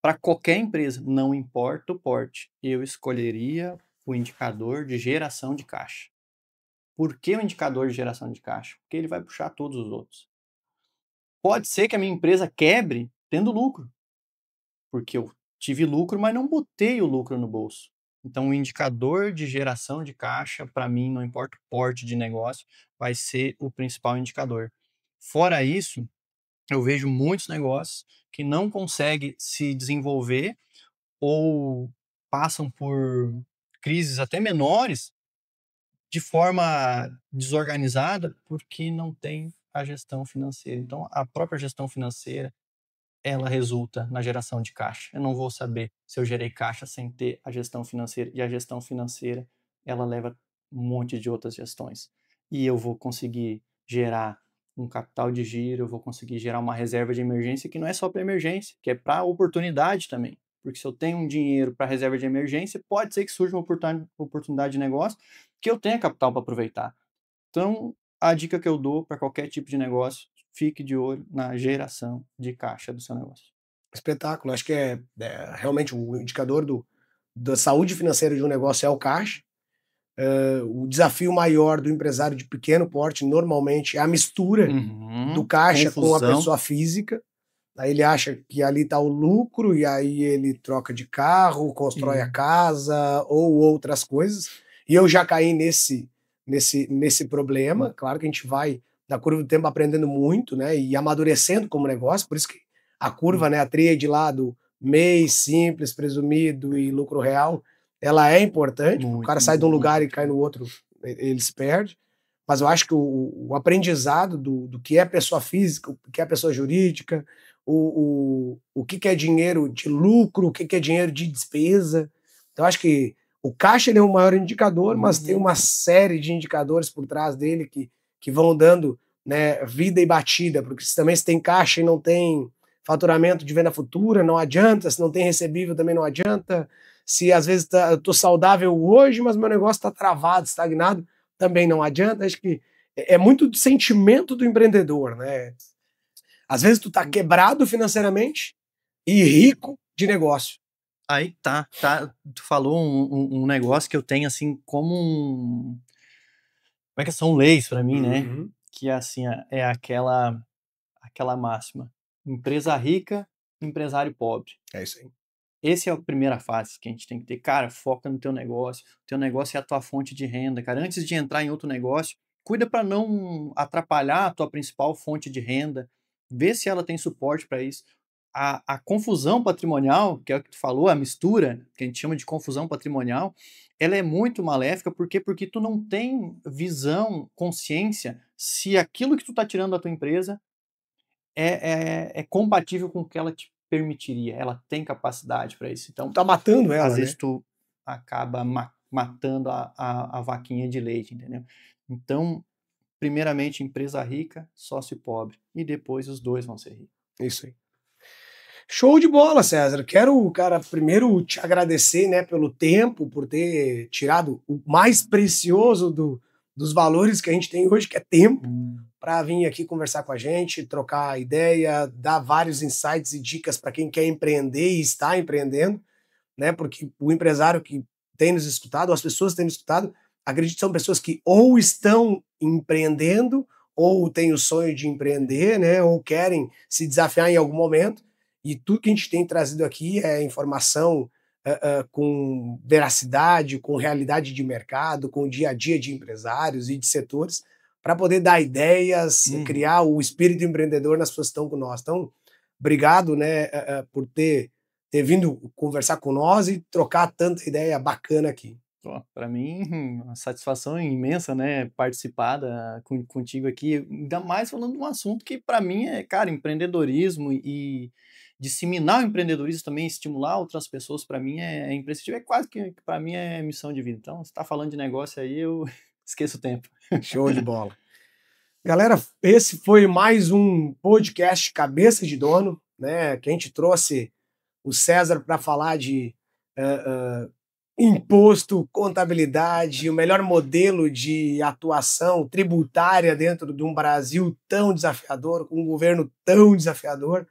Para qualquer empresa, não importa o porte, eu escolheria o indicador de geração de caixa. Por que o indicador de geração de caixa? Porque ele vai puxar todos os outros. Pode ser que a minha empresa quebre tendo lucro, porque eu tive lucro, mas não botei o lucro no bolso. Então, o indicador de geração de caixa, para mim, não importa o porte de negócio, vai ser o principal indicador. Fora isso, eu vejo muitos negócios que não conseguem se desenvolver ou passam por crises até menores de forma desorganizada porque não tem a gestão financeira. Então, a própria gestão financeira, ela resulta na geração de caixa. Eu não vou saber se eu gerei caixa sem ter a gestão financeira. E a gestão financeira, ela leva um monte de outras gestões. E eu vou conseguir gerar um capital de giro, eu vou conseguir gerar uma reserva de emergência que não é só para emergência, que é para oportunidade também. Porque se eu tenho um dinheiro para reserva de emergência, pode ser que surja uma oportunidade de negócio que eu tenha capital para aproveitar. Então, a dica que eu dou para qualquer tipo de negócio, fique de olho na geração de caixa do seu negócio. Espetáculo. Acho que realmente o indicador da saúde financeira de um negócio é o caixa. O desafio maior do empresário de pequeno porte normalmente é a mistura do caixa com a pessoa física. Aí ele acha que ali está o lucro e aí ele troca de carro, constrói a casa ou outras coisas. E eu já caí nesse problema. Claro que a gente vai, na curva do tempo, aprendendo muito, né? E amadurecendo como negócio. Por isso que a curva, né, a tríade lá do MEI, simples, presumido e lucro real, ela é importante. O cara sai de um lugar e cai no outro, ele se perde. Mas eu acho que o aprendizado do que é pessoa física, o que é pessoa jurídica, o que é dinheiro de lucro, o que é dinheiro de despesa. Então, acho que o caixa ele é o maior indicador, mas tem uma série de indicadores por trás dele que vão dando, né, vida e batida, porque também se tem caixa e não tem faturamento de venda futura, não adianta, se não tem recebível também não adianta, se às vezes eu estou saudável hoje, mas meu negócio está travado, estagnado, também não adianta. Acho que é muito do sentimento do empreendedor, né? Às vezes tu tá quebrado financeiramente e rico de negócio. Aí tá. Tu falou um negócio que eu tenho assim como como é que são leis para mim, né? Que assim, é aquela máxima. Empresa rica, empresário pobre. É isso aí. Essa é a primeira fase que a gente tem que ter. Cara, foca no teu negócio. O teu negócio é a tua fonte de renda, cara. Antes de entrar em outro negócio, cuida para não atrapalhar a tua principal fonte de renda. Vê se ela tem suporte para isso. A confusão patrimonial, que é o que tu falou, a mistura, que a gente chama de confusão patrimonial, ela é muito maléfica. Por quê? Porque tu não tem visão, consciência, se aquilo que tu tá tirando da tua empresa é compatível com o que ela te permitiria. Ela tem capacidade para isso. Então, tá matando ela, às vezes né? tu acaba matando a vaquinha de leite, entendeu? Então, primeiramente, empresa rica, sócio pobre. E depois os dois vão ser ricos. Isso aí. Show de bola, César. Quero, cara, primeiro te agradecer, né, pelo tempo, por ter tirado o mais precioso dos valores que a gente tem hoje, que é tempo, para vir aqui conversar com a gente, trocar ideia, dar vários insights e dicas para quem quer empreender e está empreendendo, né? Porque o empresário que tem nos escutado, as pessoas que têm nos escutado, acredito que são pessoas que ou estão empreendendo, ou têm o sonho de empreender, né? Ou querem se desafiar em algum momento. E tudo que a gente tem trazido aqui é informação com veracidade, com realidade de mercado, com o dia a dia de empresários e de setores, para poder dar ideias, criar o espírito empreendedor nas pessoas que estão com nós. Então, obrigado, né, por ter vindo conversar com nós e trocar tanta ideia bacana aqui. Para mim, uma satisfação imensa, né, participar contigo aqui, ainda mais falando de um assunto que para mim é, cara, empreendedorismo e disseminar o empreendedorismo também, estimular outras pessoas, para mim é imprescindível, é quase que para mim é missão de vida. Então, você está falando de negócio aí, eu esqueço o tempo. Show de bola. Galera, esse foi mais um podcast Cabeça de Dono, né, que a gente trouxe o César para falar de imposto, contabilidade, o melhor modelo de atuação tributária dentro de um Brasil tão desafiador, com um governo tão desafiador,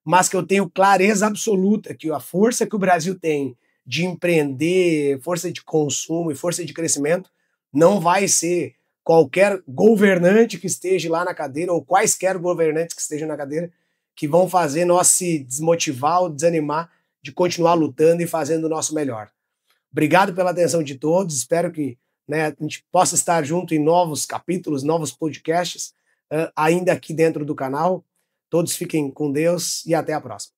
mas que eu tenho clareza absoluta que a força que o Brasil tem de empreender, força de consumo e força de crescimento, não vai ser qualquer governante que esteja lá na cadeira, ou quaisquer governantes que estejam na cadeira, que vão fazer nós se desmotivar ou desanimar de continuar lutando e fazendo o nosso melhor. Obrigado pela atenção de todos, espero que, né, a gente possa estar junto em novos capítulos, novos podcasts, ainda aqui dentro do canal. Todos fiquem com Deus e até a próxima.